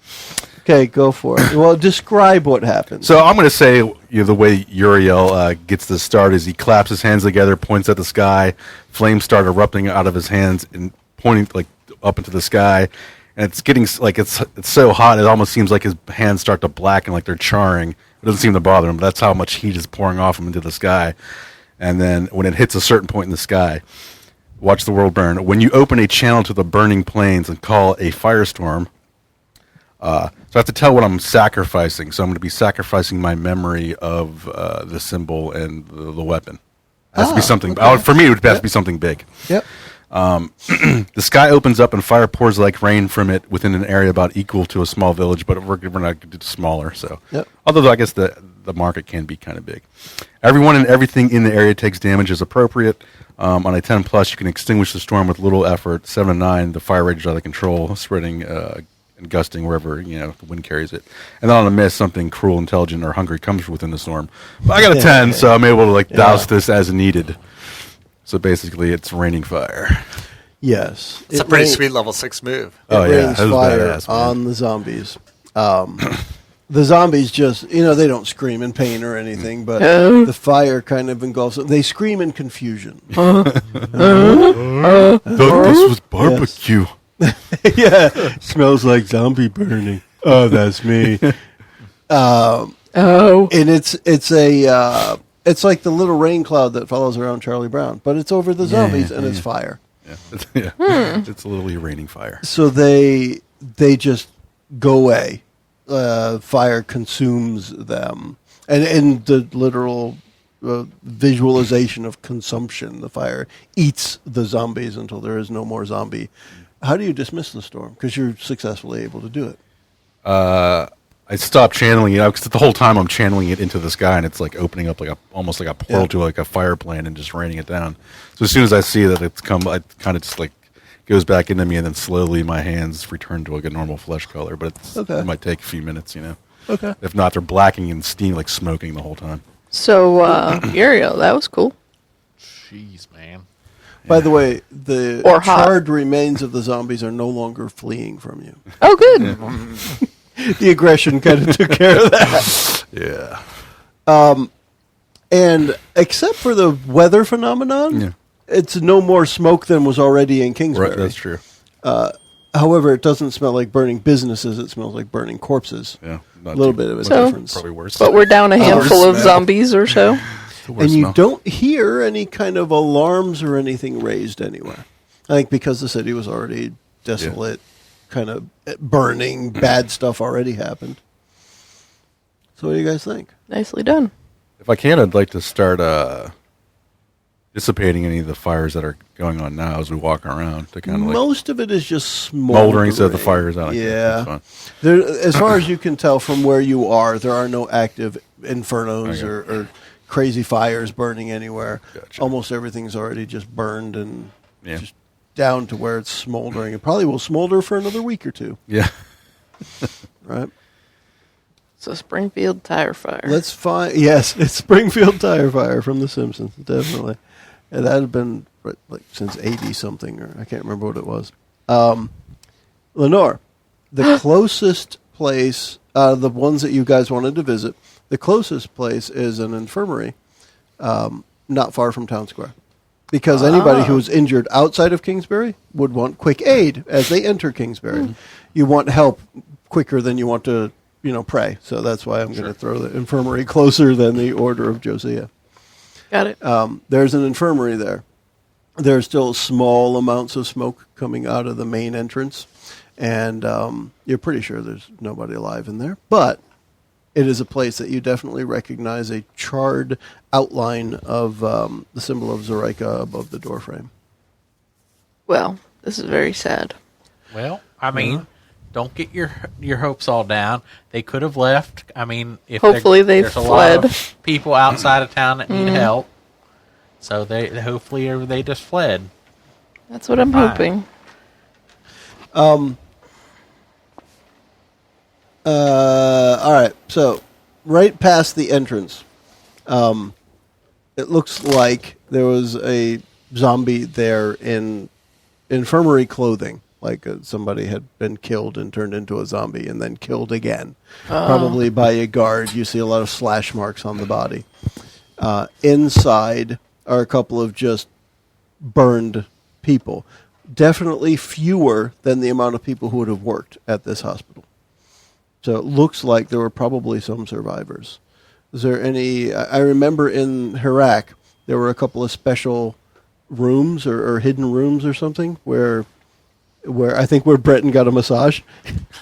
S3: Okay, go for it. Well, describe what happens.
S4: So I'm going to say the way Uriel gets this start is he claps his hands together, points at the sky, flames start erupting out of his hands and pointing up into the sky, and it's getting it's so hot it almost seems like his hands start to blacken, like they're charring. It doesn't seem to bother him, but that's how much heat is pouring off him into the sky. And then when it hits a certain point in the sky, watch the world burn. When you open a channel to the burning plains and call a firestorm. So I have to tell what I'm sacrificing. So I'm going to be sacrificing my memory of the symbol and the weapon. It has to be something. For me, it would have to be something big.
S3: Yep.
S4: The sky opens up and fire pours like rain from it within an area about equal to a small village, but we're not going to do smaller. So, although I guess the market can be kind of big. Everyone and everything in the area takes damage as appropriate. On a 10 plus, you can extinguish the storm with little effort. 7 and 9, the fire rages out of control, spreading and gusting wherever the wind carries it. And then on a miss, something cruel, intelligent, or hungry comes within the storm. But I got a 10, so I'm able to douse this as needed. So basically, it's raining fire.
S3: Yes.
S2: It's a pretty sweet level 6 move.
S3: It rains
S4: that was
S3: fire
S4: badass, man.
S3: on the zombies. The zombies just, they don't scream in pain or anything, but the fire kind of engulfs them. They scream in confusion.
S4: Thought this was barbecue.
S3: Yeah, smells like zombie burning. Oh, that's me.
S6: Oh.
S3: And it's like the little rain cloud that follows around Charlie Brown, but it's over the zombies and it's fire.
S4: Yeah. It's literally raining fire.
S3: So they just go away. Fire consumes them, and in the literal visualization of consumption, the fire eats the zombies until there is no more zombie. How do you dismiss the storm? Because you're successfully able to do it.
S4: I stopped channeling it because the whole time I'm channeling it into the sky, and it's like opening up like almost like a portal to like a fire plant and just raining it down. So as soon as I see that it's come, I kind of just like goes back into me, and then slowly my hands return to like a normal flesh color. But it might take a few minutes,
S3: Okay.
S4: If not, they're blacking and steam like smoking the whole time.
S6: So, Uriel, that was cool.
S5: Jeez, man.
S3: By the way, the
S6: Or hot.
S3: charred remains of the zombies are no longer fleeing from you.
S6: Oh, good.
S3: The aggression kind of took care of that.
S4: Yeah.
S3: And except for the weather phenomenon, it's no more smoke than was already in Kingsbury.
S4: Right, that's true.
S3: However, it doesn't smell like burning businesses. It smells like burning corpses.
S4: Yeah.
S3: A little bit of a
S6: So-
S3: difference.
S4: Probably worse.
S6: But we're down a handful of zombies or so.
S3: And you don't hear any kind of alarms or anything raised anywhere. I think because the city was already desolate, kind of burning, bad stuff already happened. So what do you guys think?
S6: Nicely done.
S4: If I can, I'd like to start dissipating any of the fires that are going on now as we walk around to kind of like
S3: Most of it is just smoldering.
S4: so the fire's out.
S3: Yeah.
S4: That's fine.
S3: There, as far as you can tell from where you are, there are no active infernos or crazy fires burning anywhere.
S4: Gotcha.
S3: Almost everything's already just burned and
S4: Yeah.
S3: just down to where it's smoldering. It probably will smolder for another week or two,
S4: Yeah.
S3: right?
S6: So Springfield tire fire.
S3: Let's find. Yes, it's Springfield tire fire from The Simpsons, definitely. And that had been like since 80 something, or I can't remember what it was. Lenore, the closest place, the ones that you guys wanted to visit, the closest place is an infirmary, not far from Town Square. Because anybody who is injured outside of Kingsbury would want quick aid as they enter Kingsbury. You want help quicker than you want to, pray. So that's why I'm going to throw the infirmary closer than the Order of Josiah.
S6: Got it.
S3: There's an infirmary there. There's still small amounts of smoke coming out of the main entrance, and you're pretty sure there's nobody alive in there. But it is a place that you definitely recognize a charred outline of the symbol of Zoraika above the doorframe.
S6: Well, this is very sad.
S5: Well, I mean, don't get your hopes all down. They could have left. I mean, if
S6: Hopefully they
S5: there's a lot
S6: fled.
S5: of people outside of town that need help, so hopefully they just fled.
S6: That's what I'm
S5: Fine.
S6: hoping.
S3: All right, so right past the entrance, it looks like there was a zombie there in infirmary clothing, like somebody had been killed and turned into a zombie and then killed again, probably by a guard. You see a lot of slash marks on the body. Inside are a couple of just burned people, definitely fewer than the amount of people who would have worked at this hospital. So it looks like there were probably some survivors. Is there any... I remember in Iraq, there were a couple of special rooms or hidden rooms or something where I think where Breton got a massage.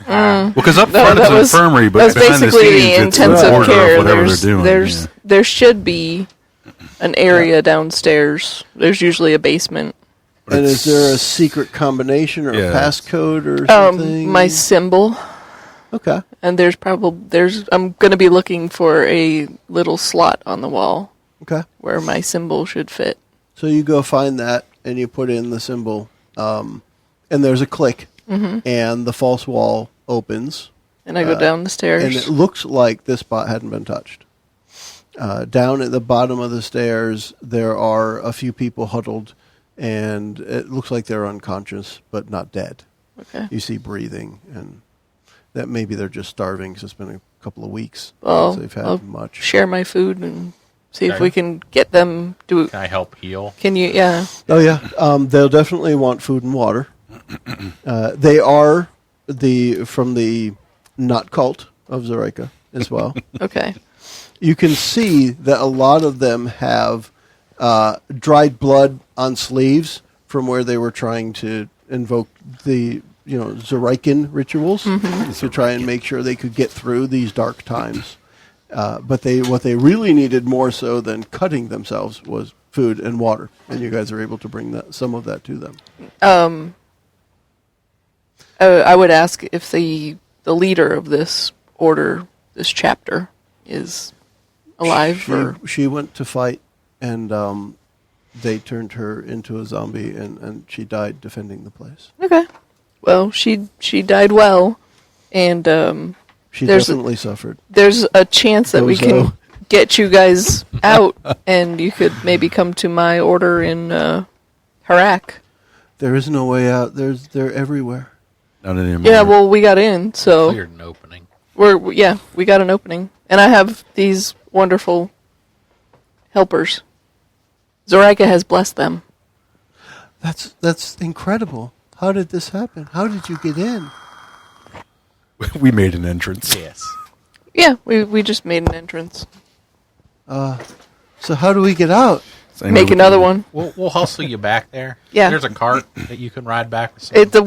S4: Well, because up
S6: No,
S4: front it's
S6: that
S4: an
S6: was-
S4: infirmary, but
S6: That's
S4: behind the
S6: basically the
S4: scenes it's an
S6: intensive
S4: order
S6: care.
S4: of whatever they're doing.
S6: There should be an area downstairs. There's usually a basement.
S3: And is there a secret combination or a passcode or something?
S6: My symbol.
S3: Okay.
S6: And I'm going to be looking for a little slot on the wall
S3: Okay.
S6: where my symbol should fit.
S3: So you go find that and you put in the symbol, and there's a click, and the false wall opens.
S6: And I go down the stairs.
S3: And it looks like this spot hadn't been touched. Down at the bottom of the stairs, there are a few people huddled, and it looks like they're unconscious, but not dead.
S6: Okay.
S3: You see breathing, and that maybe they're just starving because it's been a couple of weeks
S6: Well,
S3: since they've had
S6: I'll
S3: much.
S6: share my food and see if
S5: Okay.
S6: we can get them to...
S5: Can I help heal?
S6: Can you... Yeah.
S3: Oh, yeah. They'll definitely want food and water. They are from the Not Cult of Zoraika as well.
S6: Okay.
S3: You can see that a lot of them have dried blood on sleeves from where they were trying to invoke the Zoraikan rituals to try and make sure they could get through these dark times. But what they really needed more so than cutting themselves was food and water, and you guys are able to bring some of that to them.
S6: I would ask if the leader of this order, this chapter, is alive.
S3: She went to fight, and they turned her into a zombie, and she died defending the place.
S6: Okay. Well, she died well, and
S3: she definitely suffered.
S6: There's a chance that we can get you guys out, and you could maybe come to my order in Harak.
S3: There is no way out. They're everywhere.
S4: Not anymore.
S6: Yeah, well, we got in, so
S5: Cleared an opening.
S6: We got an opening, and I have these wonderful helpers. Zoraika has blessed them.
S3: That's incredible. How did this happen? How did you get in?
S4: We made an entrance.
S5: Yes.
S6: Yeah, we just made an entrance.
S3: So how do we get out?
S6: Make another one.
S5: We'll hustle you back there.
S6: Yeah.
S5: There's a cart that you can ride back with some
S6: The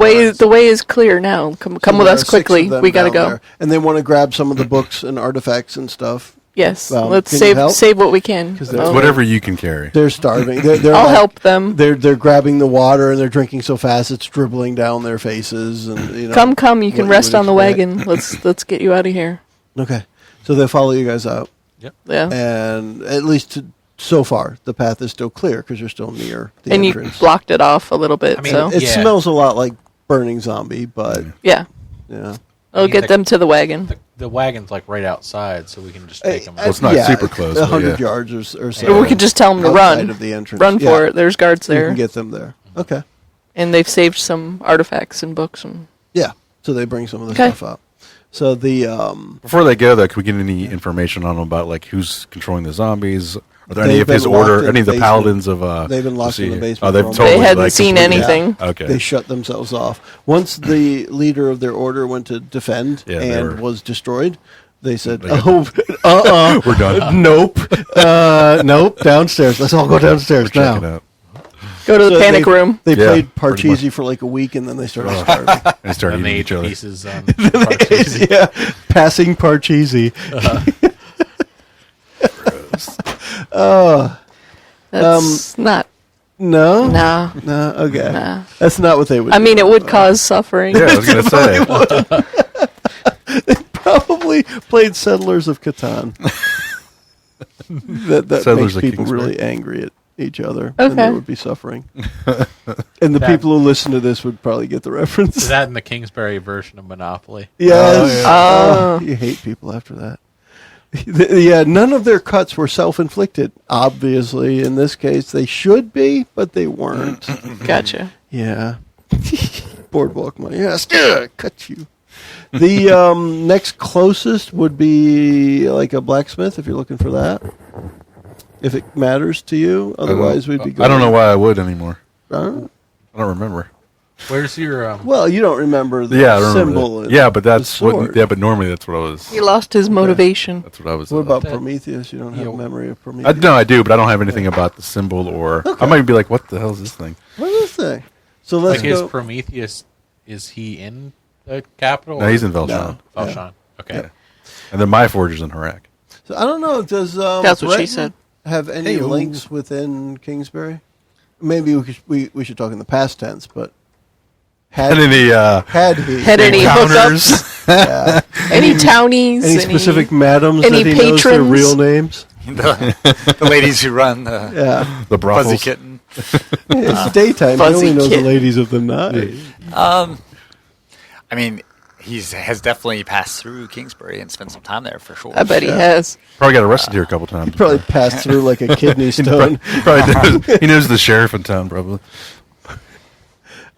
S6: way is clear now. Come with
S3: there
S6: us
S3: are 6
S6: quickly.
S3: of them
S6: We gotta
S3: down
S6: go.
S3: there. And they want to grab some of the books and artifacts and stuff.
S6: Yes,
S3: can
S6: let's
S3: you help?
S6: save what we can.
S3: 'Cause
S6: Oh.
S3: they're-
S4: Whatever you can carry.
S3: They're starving. They're
S6: I'll help them.
S3: They're grabbing the water and they're drinking so fast it's dribbling down their faces. And
S6: Come. You can
S3: what
S6: rest
S3: would
S6: on the
S3: expect.
S6: wagon. Let's get you out of here.
S3: Okay, so they follow you guys out,
S6: Yeah.
S3: and at least so far the path is still clear because you're still near the
S6: And you
S3: entrance.
S6: blocked it off a little bit.
S5: I mean,
S6: so
S3: It
S5: Yeah.
S3: smells a lot like burning zombie, but
S6: yeah,
S3: yeah.
S6: I'll get them to the wagon.
S5: The wagon's like right outside, so we can just take them.
S4: Well, it's not super close, but
S3: 100
S4: yeah.
S3: yards or so.
S6: Or we could just tell them to
S3: outside
S6: run.
S3: of the entrance.
S6: Run
S3: Yeah,
S6: for it. There's guards
S3: You
S6: there,
S3: can get them there. Okay.
S6: and they've saved some artifacts and books. And
S3: Yeah. So they bring some of the
S6: Okay.
S3: stuff out. So the
S4: Before they go, though, can we get any information on them about like who's controlling the zombies? Are there any
S3: They've
S4: of his
S3: been locked
S4: order?
S3: in
S4: Any of
S3: the
S4: the
S3: basement.
S4: paladins of?
S3: They've been locked in the basement
S4: Oh, they've
S3: for a
S4: totally
S6: They hadn't
S4: like,
S6: seen
S4: completely-
S6: anything.
S4: Okay.
S3: they shut themselves off. Once the leader of their order went to defend
S4: Yeah, they
S3: and
S4: were-
S3: was destroyed, they said,
S4: They got-
S3: We're
S4: done.
S3: Nope. Nope. Downstairs. Let's all go downstairs
S4: Check it
S3: now."
S4: out.
S6: go to the
S3: So
S6: panic room.
S3: They
S4: Yeah,
S3: played
S4: pretty much.
S3: Parcheesi for like a week, and then they started starving.
S4: And start
S5: And
S4: eating
S5: they
S4: each
S5: ate
S4: other.
S5: pieces on Parcheesi.
S3: Yeah, passing Parcheesi.
S6: That's not.
S3: No,
S6: Nah.
S3: no. Okay,
S6: Nah.
S3: that's not what they would.
S6: I
S3: do.
S6: mean, it would cause suffering.
S4: Yeah, I was gonna say.
S3: Probably played Settlers of Catan. that
S4: Settlers
S3: makes
S4: of
S3: people
S4: Kingsbury.
S3: really angry at each other, and they
S6: Okay.
S3: would be suffering. And the
S5: That-
S3: people who listen to this would probably get the reference.
S5: Is that in the Kingsbury version of Monopoly?
S3: Yes.
S6: Oh,
S3: You hate people after that. Yeah, none of their cuts were self-inflicted. Obviously, in this case, they should be, but they weren't.
S6: gotcha.
S3: Yeah. Boardwalk money. Yes, cut you. The next closest would be like a blacksmith, if you're looking for that. If it matters to you. Otherwise, we'd be going.
S4: I don't know why I would anymore.
S3: Huh?
S4: I don't remember.
S5: Where's your
S3: Well, you don't remember the
S4: Yeah, I remember
S3: symbol.
S4: that.
S3: and
S4: Yeah, but
S3: the
S4: that's what.
S3: sword.
S4: Yeah, but normally that's what I was.
S6: He lost his motivation.
S4: That's what I was.
S3: What about
S5: that-
S3: Prometheus? You don't have
S5: Yeah.
S3: a memory of Prometheus?
S4: No, I do, but I don't have anything about the symbol or. I might be like, "What the hell is this thing?"
S3: What is this thing? So let's
S5: like is
S3: go.
S5: Prometheus? Is he in the capital?
S4: No,
S5: or-
S4: he's in Velshan,
S3: No.
S5: Velshan. Okay.
S4: Yeah. and then my forger's in Harak.
S3: So I don't know. Does
S6: That's what she
S3: Breton
S6: said.
S3: have any
S4: Hey-o.
S3: links within Kingsbury? Maybe we should talk in the past tense, but had
S4: And then the
S3: had he
S6: Had any
S4: encounters.
S6: hookups? Any townies?
S3: any specific madams
S6: any
S3: that he knows their
S6: patrons?
S3: real names?
S2: the ladies who run the
S3: Yeah,
S4: the
S2: fuzzy
S4: brothels.
S2: kitten.
S3: it's daytime. He
S6: Fuzzy
S3: only knows
S6: kitten.
S3: the ladies of the night.
S2: I mean, has definitely passed through Kingsbury and spent some time there for sure.
S6: I bet he has.
S4: Probably got arrested here a couple times.
S3: Probably passed through like a kidney stone.
S4: Probably does. He knows the sheriff in town, probably.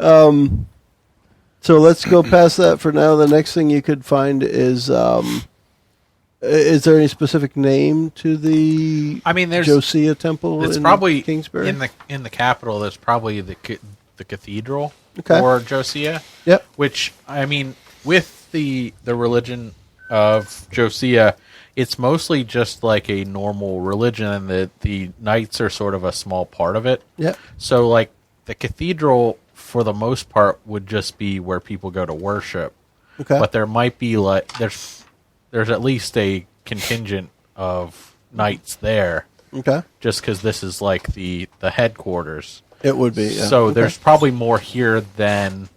S3: So let's go past that for now. The next thing you could find is there any specific name to the
S5: I mean, there's
S3: Josiah Temple
S5: It's
S3: in
S5: probably
S3: Kingsbury?
S5: in the capital. There's probably the the cathedral
S3: Okay.
S5: for Josiah.
S3: Yep.
S5: Which, I mean, with the religion of Josiah, it's mostly just like a normal religion, and the knights are sort of a small part of it.
S3: Yep.
S5: So, like, the cathedral, for the most part, would just be where people go to worship.
S3: Okay.
S5: But there might be, like, there's at least a contingent of knights there,
S3: Okay.
S5: just because this is, like, the headquarters.
S3: It would be. Yeah.
S5: So
S3: Okay.
S5: there's probably more here than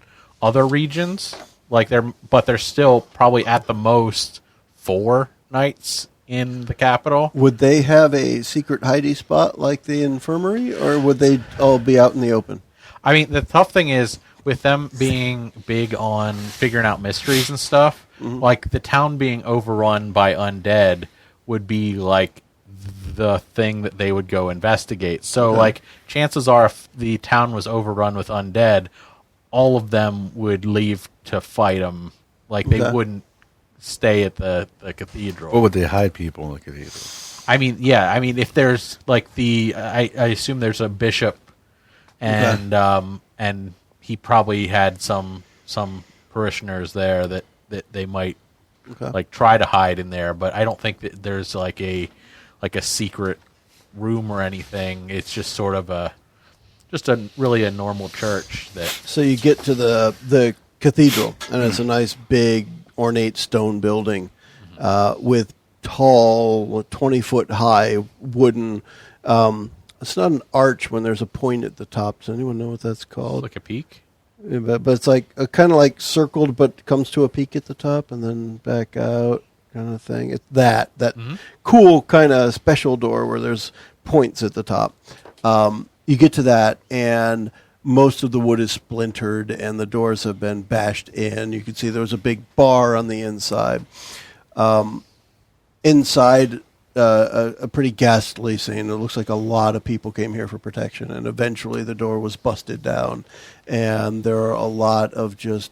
S5: other regions. But there's still probably at the most 4 knights in the capital.
S3: Would they have a secret hidey spot like the infirmary, or would they all be out in the open?
S5: I mean, the tough thing is with them being big on figuring out mysteries and stuff. Like the town being overrun by undead would be like the thing that they would go investigate. So, like, chances are, if the town was overrun with undead, all of them would leave to fight them. Like, they wouldn't stay at the cathedral.
S4: What would they hide people in the cathedral?
S5: I mean, yeah. I mean, if there's like I assume there's a bishop, and and he probably had some parishioners there that they might like try to hide in there. But I don't think that there's like a secret room or anything. It's just sort of really a normal church that.
S3: So you get to the cathedral, and it's a nice big ornate stone building with tall, 20-foot high wooden. It's not an arch when there's a point at the top. Does anyone know what that's called?
S5: Like a peak?
S3: Yeah, but it's like kind of like circled, but comes to a peak at the top and then back out, kind of thing. It's that cool kind of special door where there's points at the top. You get to that, and most of the wood is splintered, and the doors have been bashed in. You can see there was a big bar on the inside. Inside, a pretty ghastly scene. It looks like a lot of people came here for protection, and eventually the door was busted down, and there are a lot of just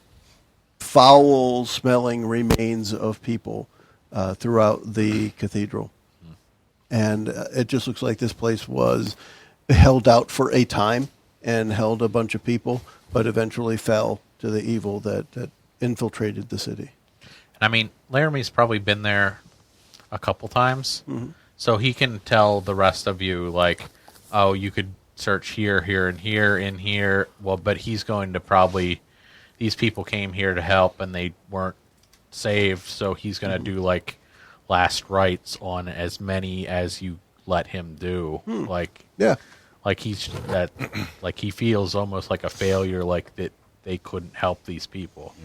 S3: foul-smelling remains of people throughout the cathedral. And it just looks like this place was held out for a time and held a bunch of people, but eventually fell to the evil that infiltrated the city.
S5: And I mean, Laramie's probably been there a couple times, so he can tell the rest of you, like, oh, you could search here, here, and here, in here. Well, but he's going to probably, these people came here to help and they weren't saved, so he's going to do, like, last rites on as many as you let him do. Like,
S3: Yeah.
S5: like he feels almost like a failure, like that they couldn't help these people.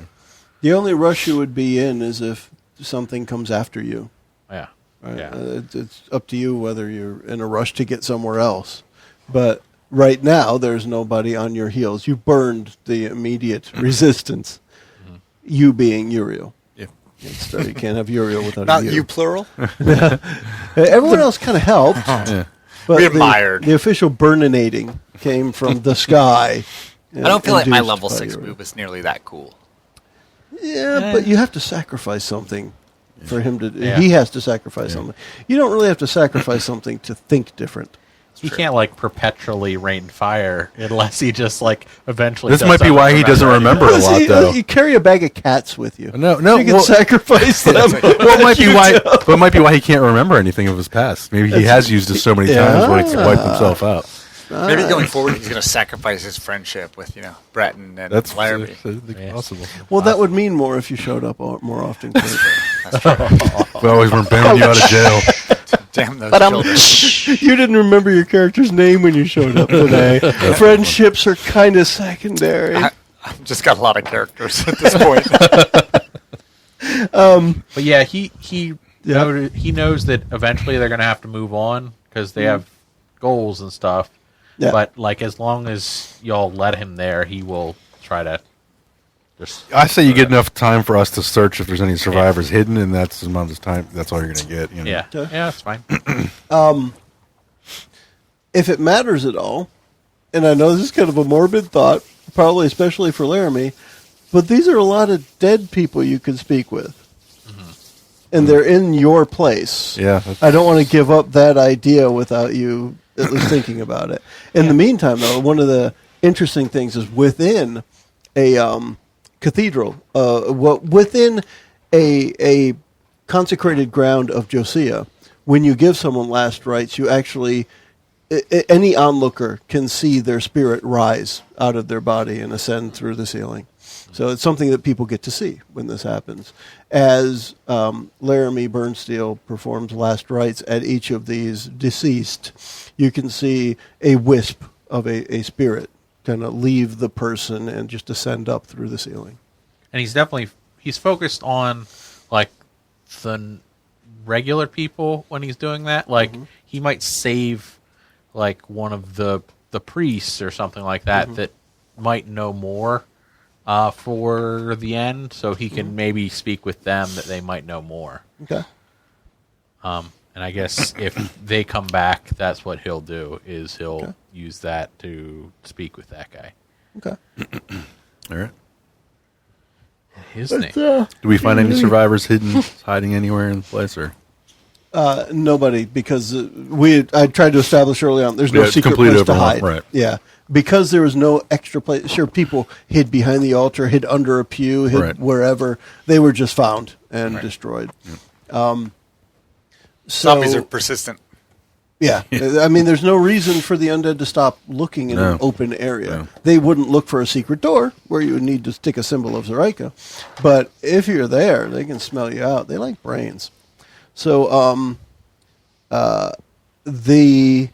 S3: The only rush you would be in is if something comes after you.
S5: Yeah.
S3: Right?
S5: Yeah.
S3: It's up to you whether you're in a rush to get somewhere else. But right now, there's nobody on your heels. You burned the immediate resistance, you being Uriel. You can't have Uriel without
S2: Not
S3: you.
S2: you, plural?
S3: Everyone else kind of helped. But
S2: We admired.
S3: The official burninating came from the sky.
S2: I don't feel like my
S3: induced
S2: level
S3: by
S2: 6
S3: Uriel.
S2: move is nearly that cool.
S3: Yeah, but you have to sacrifice something for him to.
S5: Yeah.
S3: He has to sacrifice something. You don't really have to sacrifice something to think different.
S5: He can't, like, perpetually rain fire unless he just, like, eventually.
S4: This
S5: does
S4: might be why he doesn't remember a lot,
S3: See,
S4: though.
S3: you carry a bag of cats with you.
S4: No,
S3: You can sacrifice them.
S4: Well, it might be why. But it might be why he can't remember anything of his past. Maybe he has used it so many times where he can wipe himself out.
S2: Maybe going forward, he's going to sacrifice his friendship with, Breton and
S4: That's
S2: Laramie.
S4: possible.
S3: Well, that would mean more if you showed up more often.
S2: That's true.
S4: We always were bailing you out of jail.
S2: Damn those
S6: But
S2: children.
S3: You didn't remember your character's name when you showed up today. Friendships are kind of secondary.
S2: I've just got a lot of characters at this point.
S5: But yeah, he knows that eventually they're going to have to move on because they have goals and stuff.
S3: Yeah.
S5: But, like, as long as y'all let him there, he will try to just.
S4: I say you get enough time for us to search if there's any survivors hidden, and that's the amount of time. That's all you're going to get.
S5: Yeah, that's fine.
S3: If it matters at all, and I know this is kind of a morbid thought, probably especially for Laramie, but these are a lot of dead people you could speak with. And they're in your place.
S4: Yeah.
S3: I don't want to give up that idea without you at least thinking about it. In the meantime, though, one of the interesting things is within a cathedral, within a consecrated ground of Josiah, when you give someone last rites, you actually, any onlooker can see their spirit rise out of their body and ascend through the ceiling. So it's something that people get to see when this happens. As Laramie Burnsteel performs last rites at each of these deceased, you can see a wisp of a spirit kind of leave the person and just ascend up through the ceiling.
S5: And he's focused on like the regular people when he's doing that. Like he might save like one of the priests or something like that that might know more for the end, so he can maybe speak with them that they might know more.
S3: Okay.
S5: And I guess if they come back, that's what he'll do, is he'll use that to speak with that guy.
S3: Okay.
S4: All right.
S5: His name.
S4: Do we find any survivors hiding anywhere in the place, or?
S3: Nobody, because I tried to establish early on there's no
S4: Yeah,
S3: secret
S4: complete
S3: place to
S4: overlap,
S3: hide.
S4: right.
S3: Yeah, because there was no extra place. Sure, people hid behind the altar, hid under a pew, hid wherever. They were just found and destroyed.
S4: Yeah.
S2: Zombies are persistent.
S3: Yeah, I mean, there's no reason for the undead to stop looking in an open area.
S4: No.
S3: They wouldn't look for a secret door where you would need to stick a symbol of Zoraika. But if you're there, they can smell you out. They like brains. So the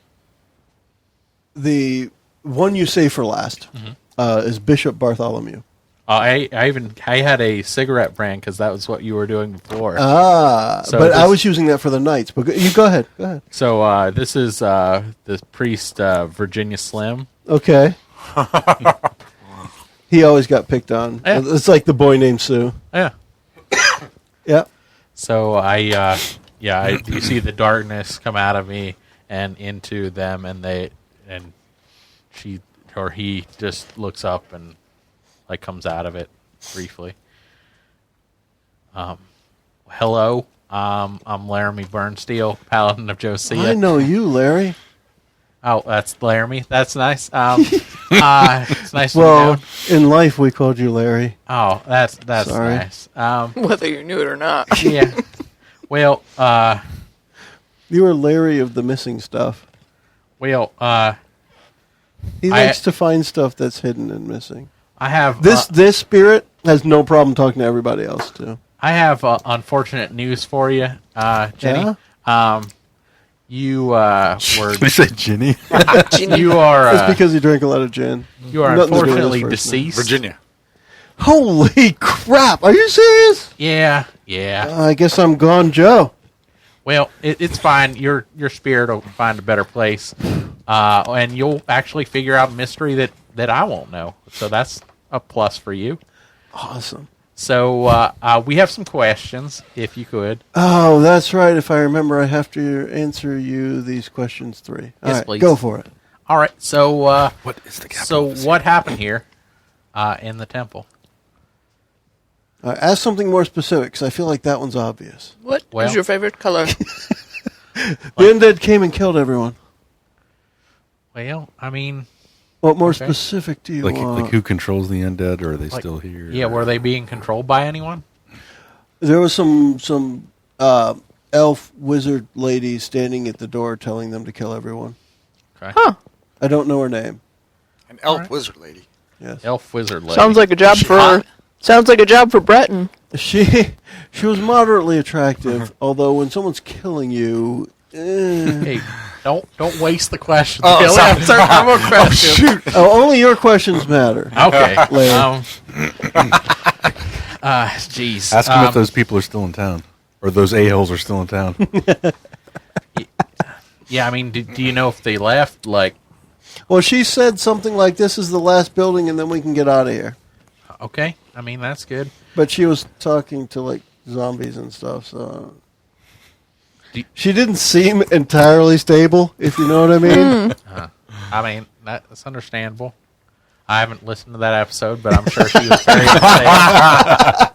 S3: one you say for last is Bishop Bartholomew.
S5: I had a cigarette brand because that was what you were doing before.
S3: So but I was using that for the knights. But you go ahead. Go ahead.
S5: So this is the priest Virginia Slim.
S3: Okay. He always got picked on.
S5: Yeah.
S3: It's like the boy named Sue.
S5: Yeah.
S3: Yeah.
S5: So you see the darkness come out of me and into them, and he just looks up and like comes out of it briefly. Hello, I'm Laramie Burnsteel, Paladin of Josiah.
S3: I know you, Larry.
S5: Oh, that's Laramie. That's nice. It's nice to
S3: Well,
S5: know.
S3: in life we called you Larry.
S5: Oh, that's
S3: Sorry.
S5: nice.
S6: Whether you knew it or not.
S5: Yeah. Well,
S3: You were Larry of the missing stuff.
S5: Well,
S3: He likes to find stuff that's hidden and missing.
S5: I have
S3: This spirit has no problem talking to everybody else too.
S5: I have unfortunate news for you, Jenny.
S3: Yeah?
S5: You were
S4: Did you say Ginny?
S5: you are
S3: It's because he drank a lot of gin.
S5: you are
S3: Nothing to do with his
S5: unfortunately
S3: first name.
S5: deceased.
S2: Virginia.
S3: Holy crap! Are you serious?
S5: Yeah.
S3: I guess I'm gone, Joe.
S5: Well, it's fine. Your spirit will find a better place, and you'll actually figure out a mystery that I won't know. So that's a plus for you.
S3: Awesome.
S5: So we have some questions, if you could.
S3: Oh, that's right. If I remember, I have to answer you these questions 3. All
S5: Yes,
S3: right,
S5: please.
S3: go for it.
S5: All right. So
S4: What is the capital?
S5: so what happened here in the temple?
S3: Ask something more specific, because I feel like that one's obvious.
S6: What
S5: Well-
S6: is your favorite color?
S3: The undead came and killed everyone.
S5: Well, I mean,
S3: What more
S5: Okay.
S3: specific do you
S4: like
S3: want?
S4: who controls the undead, or are they
S5: Like-
S4: still here?
S5: yeah, were they being controlled by anyone?
S3: There was some elf wizard lady standing at the door telling them to kill everyone.
S5: Okay.
S6: Huh.
S3: I don't know her name.
S2: An elf
S5: Alright.
S2: wizard lady.
S3: Yes.
S5: Elf wizard lady.
S6: Sounds like a job for
S2: hot?
S6: Breton.
S3: She was moderately attractive, although when someone's killing you,
S5: Hey, don't waste the question.
S2: Oh,
S5: Billy.
S2: sorry.
S5: Answer one more question.
S3: only your questions matter.
S5: Okay.
S3: Later.
S5: Jeez.
S4: Ask them if those people are still in town, or those a-holes are still in town.
S5: Yeah, I mean, do you know if they left? Like,
S3: Well, she said something like, "This is the last building, and then we can get out of here."
S5: okay. I mean, that's good.
S3: But she was talking to like zombies and stuff, so she didn't seem entirely stable, if you know what I mean.
S5: I mean, that's understandable. I haven't listened to that episode, but I'm sure she was very upset.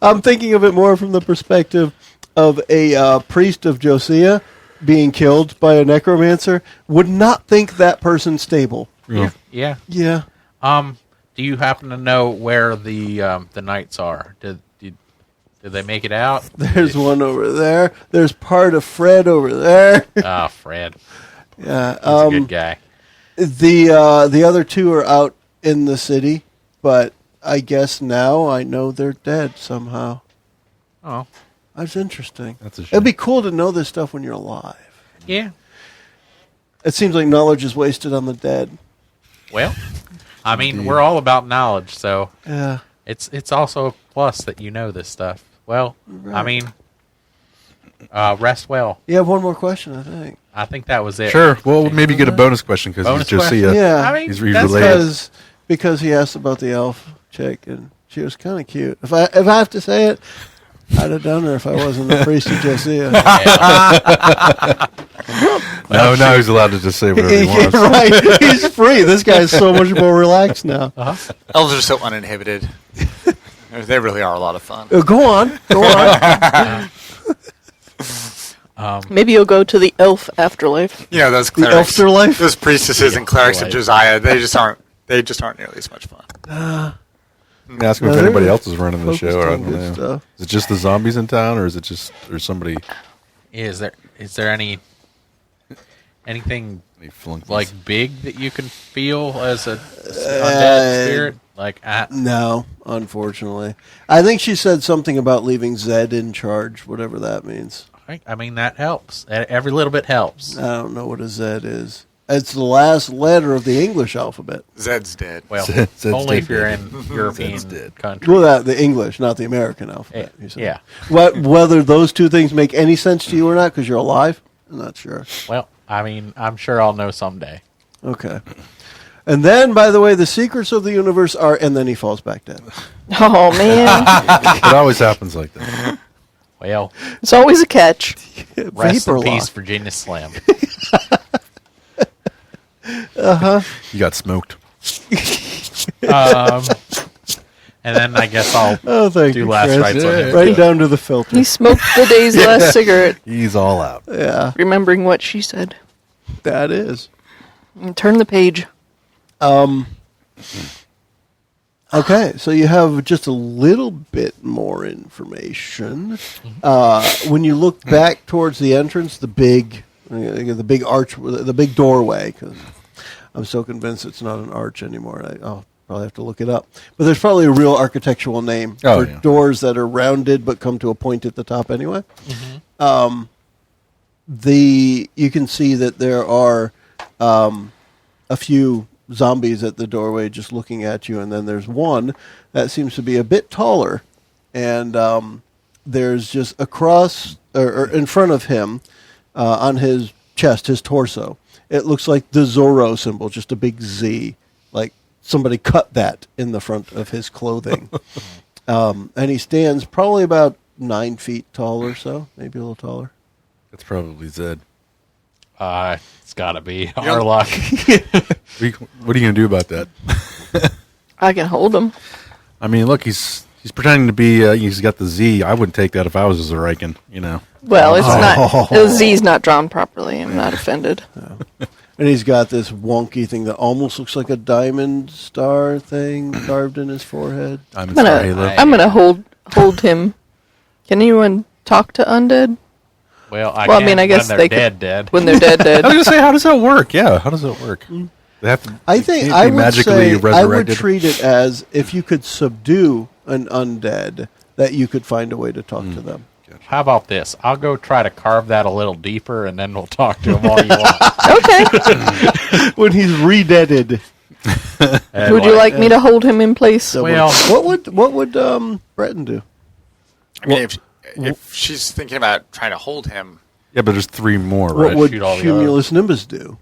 S3: I'm thinking of it more from the perspective of a priest of Josiah being killed by a necromancer. Would not think that person's stable
S5: Yeah.
S3: Yeah.
S5: Do you happen to know where the knights are? Did they make it out?
S3: There's one over there. There's part of Fred over there.
S5: Ah, Fred.
S3: Yeah.
S5: He's a good guy.
S3: The other two are out in the city, but I guess now I know they're dead somehow.
S5: Oh.
S3: That's interesting.
S4: That's a shame.
S3: It'd be cool to know this stuff when you're alive.
S5: Yeah.
S3: It seems like knowledge is wasted on the dead.
S5: Well, I mean, we're all about knowledge, so
S3: Yeah.
S5: it's also a plus that you know this stuff. Well, I
S3: Right.
S5: mean, rest well.
S3: You have one more question, I think.
S5: I think that was it.
S4: Sure. Well, maybe get a bonus question because
S5: Bonus
S4: he's Josiah.
S5: question?
S3: Yeah.
S5: I mean,
S4: He's
S5: that's
S4: related.
S3: Because he asked about the elf chick, and she was kind of cute. If I have to say it, I'd have done her if I wasn't the priest of Josiah.
S4: No, he's allowed to just say whatever he wants.
S3: Right. He's free. This guy's so much more relaxed now.
S2: Elves are so uninhibited. They really are a lot of fun.
S3: Go on.
S6: Maybe you'll go to the elf afterlife.
S2: You know, those
S3: The
S2: clerics,
S3: afterlife?
S2: those priestesses and clerics of
S5: afterlife.
S2: Josiah, they just aren't nearly as much fun.
S4: Ask him
S3: No,
S4: if
S3: they're
S4: anybody else is running the show. Or I
S3: focused on
S4: don't
S3: good
S4: know.
S3: stuff.
S4: Is it just the zombies in town, or is it just or somebody?
S5: Is there anything
S4: Any flunkies?
S5: like big that you can feel as a undead spirit? Like,
S3: No, unfortunately. I think she said something about leaving Zed in charge, whatever that means.
S5: I mean, that helps. Every little bit helps.
S3: I don't know what a Zed is. It's the last letter of the English alphabet.
S2: Zed's dead.
S5: Well,
S4: Zed's
S5: only if
S4: dead.
S5: you're in European
S4: dead.
S5: countries.
S3: Well, the English, not the American alphabet. you said.
S5: Yeah.
S3: Whether those two things make any sense to you or not, because you're alive, I'm not sure.
S5: Well, I mean, I'm sure I'll know someday.
S3: Okay. And then, by the way, the secrets of the universe are, and then he falls back dead.
S6: Oh man,
S4: It always happens like that.
S5: Well,
S6: it's always a catch.
S5: rest
S3: Vapor
S5: in peace,
S3: lock.
S5: Virginia Slim.
S4: You got smoked.
S5: And then I guess I'll
S3: Oh, thank
S5: do
S3: you,
S5: last
S3: Chris.
S5: rites on him.
S3: Right down to the filter.
S6: He smoked the day's last cigarette,
S4: He's all out.
S3: Yeah,
S6: remembering what she said.
S3: that is.
S6: And turn the page.
S3: Okay, so you have just a little bit more information. When you look back towards the entrance, the big arch, the big doorway, because I'm so convinced it's not an arch anymore. I'll probably have to look it up. But there's probably a real architectural name for doors that are rounded but come to a point at the top anyway. You can see that there are a few zombies at the doorway just looking at you, and then there's one that seems to be a bit taller, and there's just across or in front of him on his chest, his torso, it looks like the Zorro symbol, just a big Z, like somebody cut that in the front of his clothing. And he stands probably about 9 feet tall or so, maybe a little taller.
S4: That's probably Zed.
S5: It's got to be our luck.
S4: What are you gonna do about that?
S6: I can hold him.
S4: I mean, look, he's pretending to be. He's got the Z. I wouldn't take that if I was a Zorakan, you know.
S6: Well, it's not. The Z's not drawn properly. I'm not offended.
S3: And he's got this wonky thing that almost looks like a diamond star thing carved in his forehead.
S4: I'm
S6: I'm gonna hold him. Can anyone talk to undead
S5: Well, I
S6: guess
S5: when
S6: they
S5: they're
S6: could-
S5: dead.
S6: when they're dead?
S4: I was gonna say, how does that work? Yeah, how does that work? They have to.
S3: I think
S4: can't
S3: I
S4: be
S3: would
S4: magically
S3: say I would
S4: resurrected.
S3: treat it as if you could subdue an undead, that you could find a way to talk to them.
S5: How about this? I'll go try to carve that a little deeper, and then we'll talk to him all you want.
S6: Okay.
S3: When he's re-deaded.
S5: And
S6: Would you like me to hold him in place?
S5: Well,
S3: what would Breton do?
S2: I mean, if she's thinking about trying to hold him,
S4: Yeah, but there's 3 more,
S3: What
S4: right?
S3: would
S5: shoot all the
S3: Cumulus Nimbus do?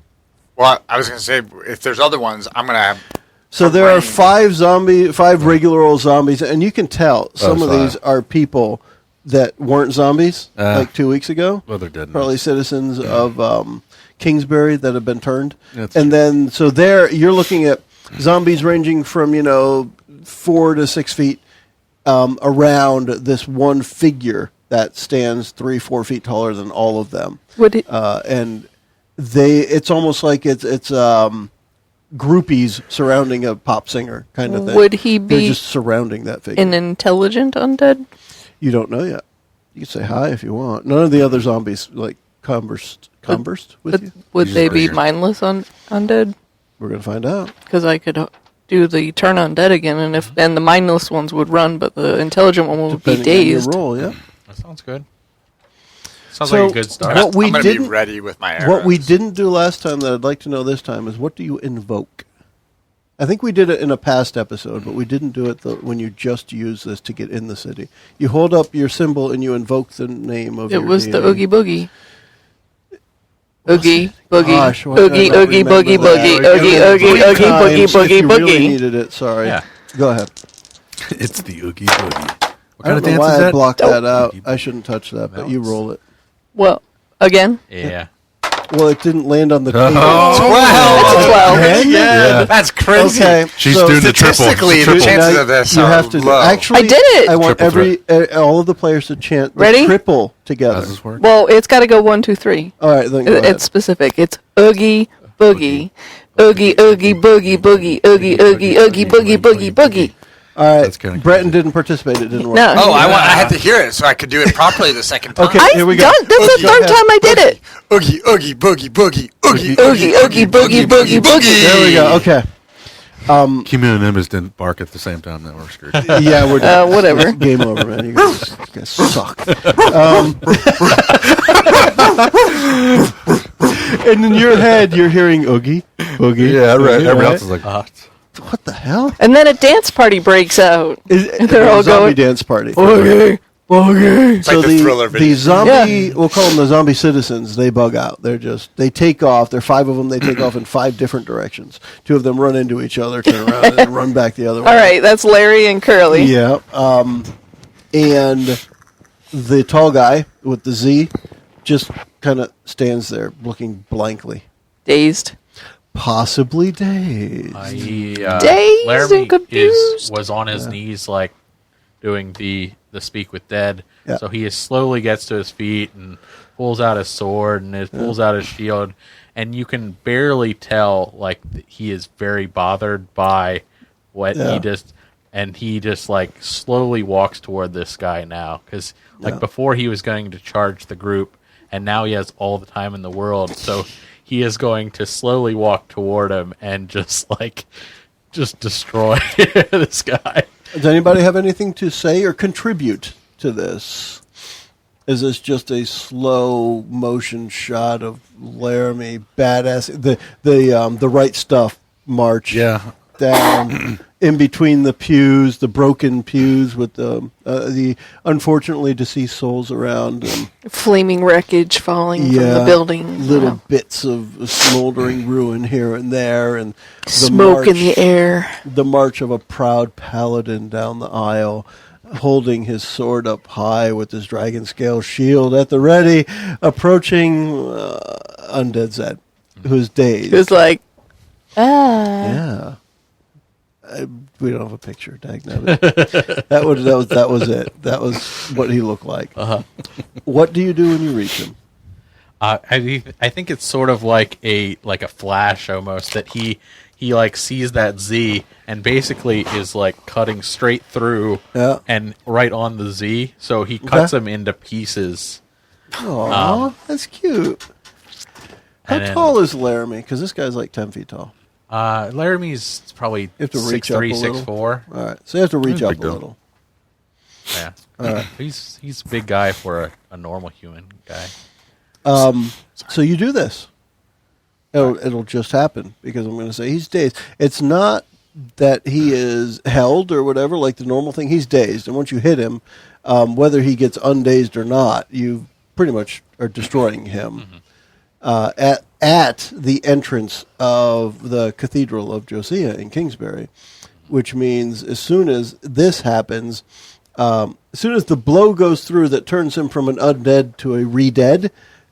S2: well, I was going to say, if there's other ones, I'm going to...
S3: So there are
S2: Brain.
S3: 5 regular old zombies, and you can tell some of
S4: 5.
S3: these are people that weren't zombies like 2 weeks ago.
S4: Well, they're dead now.
S3: Probably citizens of Kingsbury that have been turned.
S4: That's
S3: and then, so there, you're looking at zombies ranging from, 4 to 6 feet around this one figure that stands 3-4 feet taller than all of them.
S6: Would it,
S3: And it's almost like it's groupies surrounding a pop singer kind of thing.
S6: Would he
S3: They're
S6: be
S3: just surrounding that figure.
S6: an intelligent undead?
S3: You don't know yet. You can say hi if you want. None of the other zombies conversed with you.
S6: Would
S4: He's
S6: they
S4: just
S6: be
S4: right here.
S6: mindless undead?
S3: We're gonna find out.
S6: Because I could do the turn undead again, and the mindless ones would run, but the intelligent one would be
S3: Depending on your
S6: dazed.
S3: roll, yeah.
S5: That sounds good. Sounds
S3: So,
S5: like a good start.
S3: what we
S2: I'm going to be
S3: didn't-
S2: ready with my arrows.
S3: What we didn't do last time that I'd like to know this time is what do you invoke? I think we did it in a past episode, but we didn't do it when you just use this to get in the city. You hold up your symbol and you invoke the name of
S6: It
S3: your
S6: was the
S3: deity.
S6: Oogie Boogie. Oogie Boogie.
S3: Gosh, why did I
S6: Oogie
S3: not
S6: Oogie
S3: remember
S6: Boogie
S3: that?
S6: Boogie.
S3: There we
S6: Oogie
S3: go.
S6: Oogie
S3: Three
S6: Oogie
S3: times
S6: Boogie
S3: if
S6: Boogie
S3: you really
S6: Boogie.
S3: needed it, sorry.
S5: Yeah.
S3: Go ahead.
S4: It's the Oogie Boogie. What
S3: I
S4: kind
S3: don't
S4: of
S3: know
S4: dance
S3: why
S4: is
S3: I
S4: that?
S3: blocked
S6: Oh.
S3: that out. I shouldn't touch that, but you
S5: it's-
S3: roll it.
S6: Well, again?
S5: Yeah.
S3: Well, it didn't land on the table.
S6: That's a 12.
S2: Yeah, that's crazy.
S3: Okay,
S4: She's
S3: so
S4: doing the triple.
S2: Statistically, the
S4: Triple.
S2: chances
S3: now
S2: of this
S3: you
S2: are
S3: have to
S2: low.
S3: actually.
S6: I did it.
S3: I want
S4: Triple
S3: all of the players to chant the
S6: Ready?
S3: triple together.
S4: How does this work?
S6: Well, it's got to go 1, 2, 3.
S3: All right, then go ahead.
S6: It's specific. It's Oogie Boogie. Oogie Oogie Boogie Boogie. Oogie Oogie Oogie Boogie Boogie Boogie.
S3: All right,
S4: That's kinda
S3: Breton didn't participate. It didn't work.
S6: No.
S2: Oh, I had to hear it so I could do it properly the second time.
S3: Okay.
S6: I've
S3: Here we go.
S6: done. That's the
S2: Oogie.
S6: third time I did it.
S2: Oogie, oogie, boogie, boogie, oogie,
S6: Oogie Oogie Boogie Boogie Boogie.
S3: There we go. Okay.
S4: Cumulonimbus didn't bark at the same time. Now we're screwed.
S3: Yeah, we're done.
S6: Whatever.
S3: Game over, man. You guys suck. And in your head, you're hearing Oogie, Boogie.
S4: Yeah, right.
S3: Boogie,
S4: Everybody else is like,
S3: what the hell?
S6: And then a dance party breaks out. They're all
S3: zombie
S6: going.
S3: dance party.
S6: Oogie Boogie.
S2: It's like the thriller video.
S3: The zombie, we'll call them the zombie citizens, they bug out. They take off. There are 5 of them. They take off in 5 different directions. 2 of them run into each other, turn around, and then run back the other way.
S6: All right, that's Larry and Curly.
S3: Yeah. And the tall guy with the Z just kind of stands there looking blankly,
S6: Dazed.
S3: possibly dazed.
S6: Dazed
S5: Laramie
S6: and confused.
S5: was on his knees, like doing the speak with dead.
S3: Yeah.
S5: So he slowly gets to his feet and pulls out his sword and pulls out his shield, and you can barely tell like he is very bothered by what he just. And he just like slowly walks toward this guy now, because like before he was going to charge the group, and now he has all the time in the world. So he is going to slowly walk toward him and just destroy this guy.
S3: Does anybody have anything to say or contribute to this? Is this just a slow motion shot of Laramie badass the right stuff march?
S4: yeah.
S3: Down in between the pews, the broken pews with the unfortunately deceased souls around, and
S6: Flaming wreckage falling from the building.
S3: little bits of smoldering ruin here and there, and the
S6: Smoke in the air.
S3: The march of a proud paladin down the aisle, holding his sword up high with his dragon scale shield at the ready, approaching Undead Zed, who's dazed.
S6: It was like,
S3: Yeah. We don't have a picture. Dagnabbit. that was it. That was what he looked like. What do you do when you reach him?
S5: I think it's sort of like a flash almost, that he like sees that Z and basically is like cutting straight through and right on the Z, so he cuts him into pieces.
S3: Aw, that's cute. How tall is Laramie? Because this guy's like 10 feet tall.
S5: Laramie's probably
S3: You have to reach up a
S5: 6'3",
S3: little.
S5: 6'4".
S3: All right, so you have to reach up
S4: big
S3: a
S4: dog.
S3: little.
S5: Yeah, he's a big guy for a normal human guy.
S3: So you do this. It'll just happen because I'm going to say he's dazed. It's not that he is held or whatever like the normal thing. He's dazed, and once you hit him, whether he gets undazed or not, you pretty much are destroying him. At the entrance of the Cathedral of Josiah in Kingsbury, which means as soon as this happens, as soon as the blow goes through that turns him from an undead to a re-dead,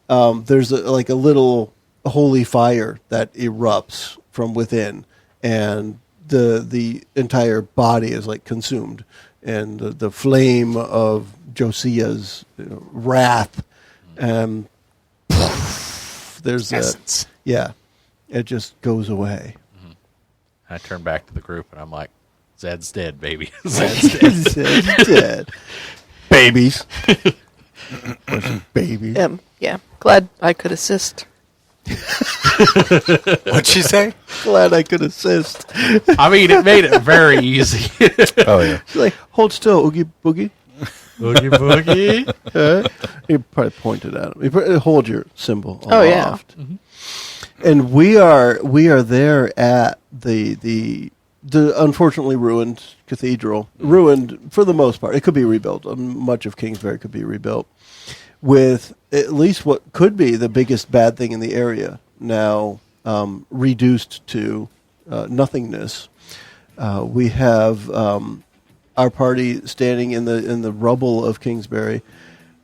S3: there's a little holy fire that erupts from within, and the entire body is like consumed, and the flame of Josiah's wrath, there's
S2: Essence.
S3: it just goes away.
S5: I turn back to the group, and I'm like, Zed's dead, baby. Zed's dead.
S3: Zed's dead. Babies. Babies.
S6: Yeah. Glad I could assist.
S2: What'd she say?
S3: Glad I could assist.
S5: I mean, it made it very easy.
S4: Oh yeah.
S3: She's like, hold still, Oogie Boogie.
S5: Boogie boogie.
S3: You probably pointed at him. You probably hold your symbol aloft.
S6: Oh, yeah.
S3: And we are there at the unfortunately ruined cathedral. Ruined for the most part. It could be rebuilt. Much of Kingsbury could be rebuilt with at least what could be the biggest bad thing in the area now reduced to nothingness. We have our party standing in the rubble of Kingsbury.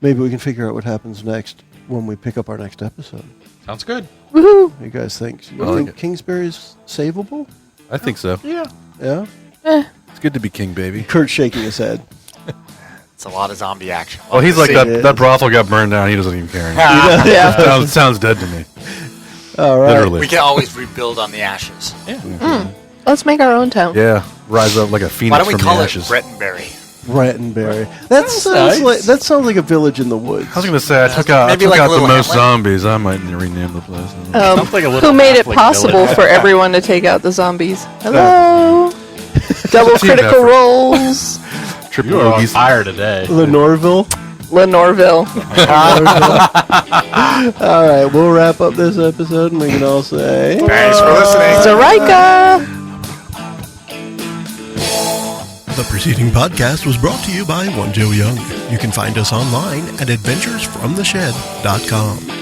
S3: Maybe we can figure out what happens next when we pick up our next episode.
S5: Sounds good.
S6: Woohoo!
S3: What do you guys think? You
S4: I like
S3: think
S4: it.
S3: Kingsbury's savable?
S4: I think so.
S5: Yeah.
S3: Yeah?
S4: It's good to be king, baby.
S3: Kurt's shaking his head.
S2: It's a lot of zombie action.
S4: Well, he's like
S3: it
S4: that brothel got burned down. He doesn't even care anymore.
S6: Yeah.
S4: sounds dead to me.
S3: All right.
S4: Literally.
S2: We can always rebuild on the ashes.
S6: Let's make our own town.
S4: Yeah. Rise up like a
S2: Why
S4: phoenix
S2: don't we
S4: from
S2: call
S4: the
S2: it
S4: ashes.
S2: Brettonbury?
S3: Rattenberry. That sounds like a village in the woods.
S4: I was going to say, I took out
S2: Maybe like a
S4: the
S2: little
S4: most
S2: hamlet?
S4: zombies. I might rename the place.
S5: Sounds like a little
S6: Who made it
S5: Catholic
S6: possible
S5: village.
S6: for everyone to take out the zombies? Hello. Double
S4: Team
S6: critical
S4: effort.
S6: rolls.
S4: Triple
S5: You are on
S4: Ogies.
S5: fire today.
S3: Lenorville.
S6: Lenorville.
S3: All right, we'll wrap up this episode, and we can all say
S2: Thanks for listening.
S6: Zarika.
S1: The preceding podcast was brought to you by One Joe Young. You can find us online at adventuresfromtheshed.com.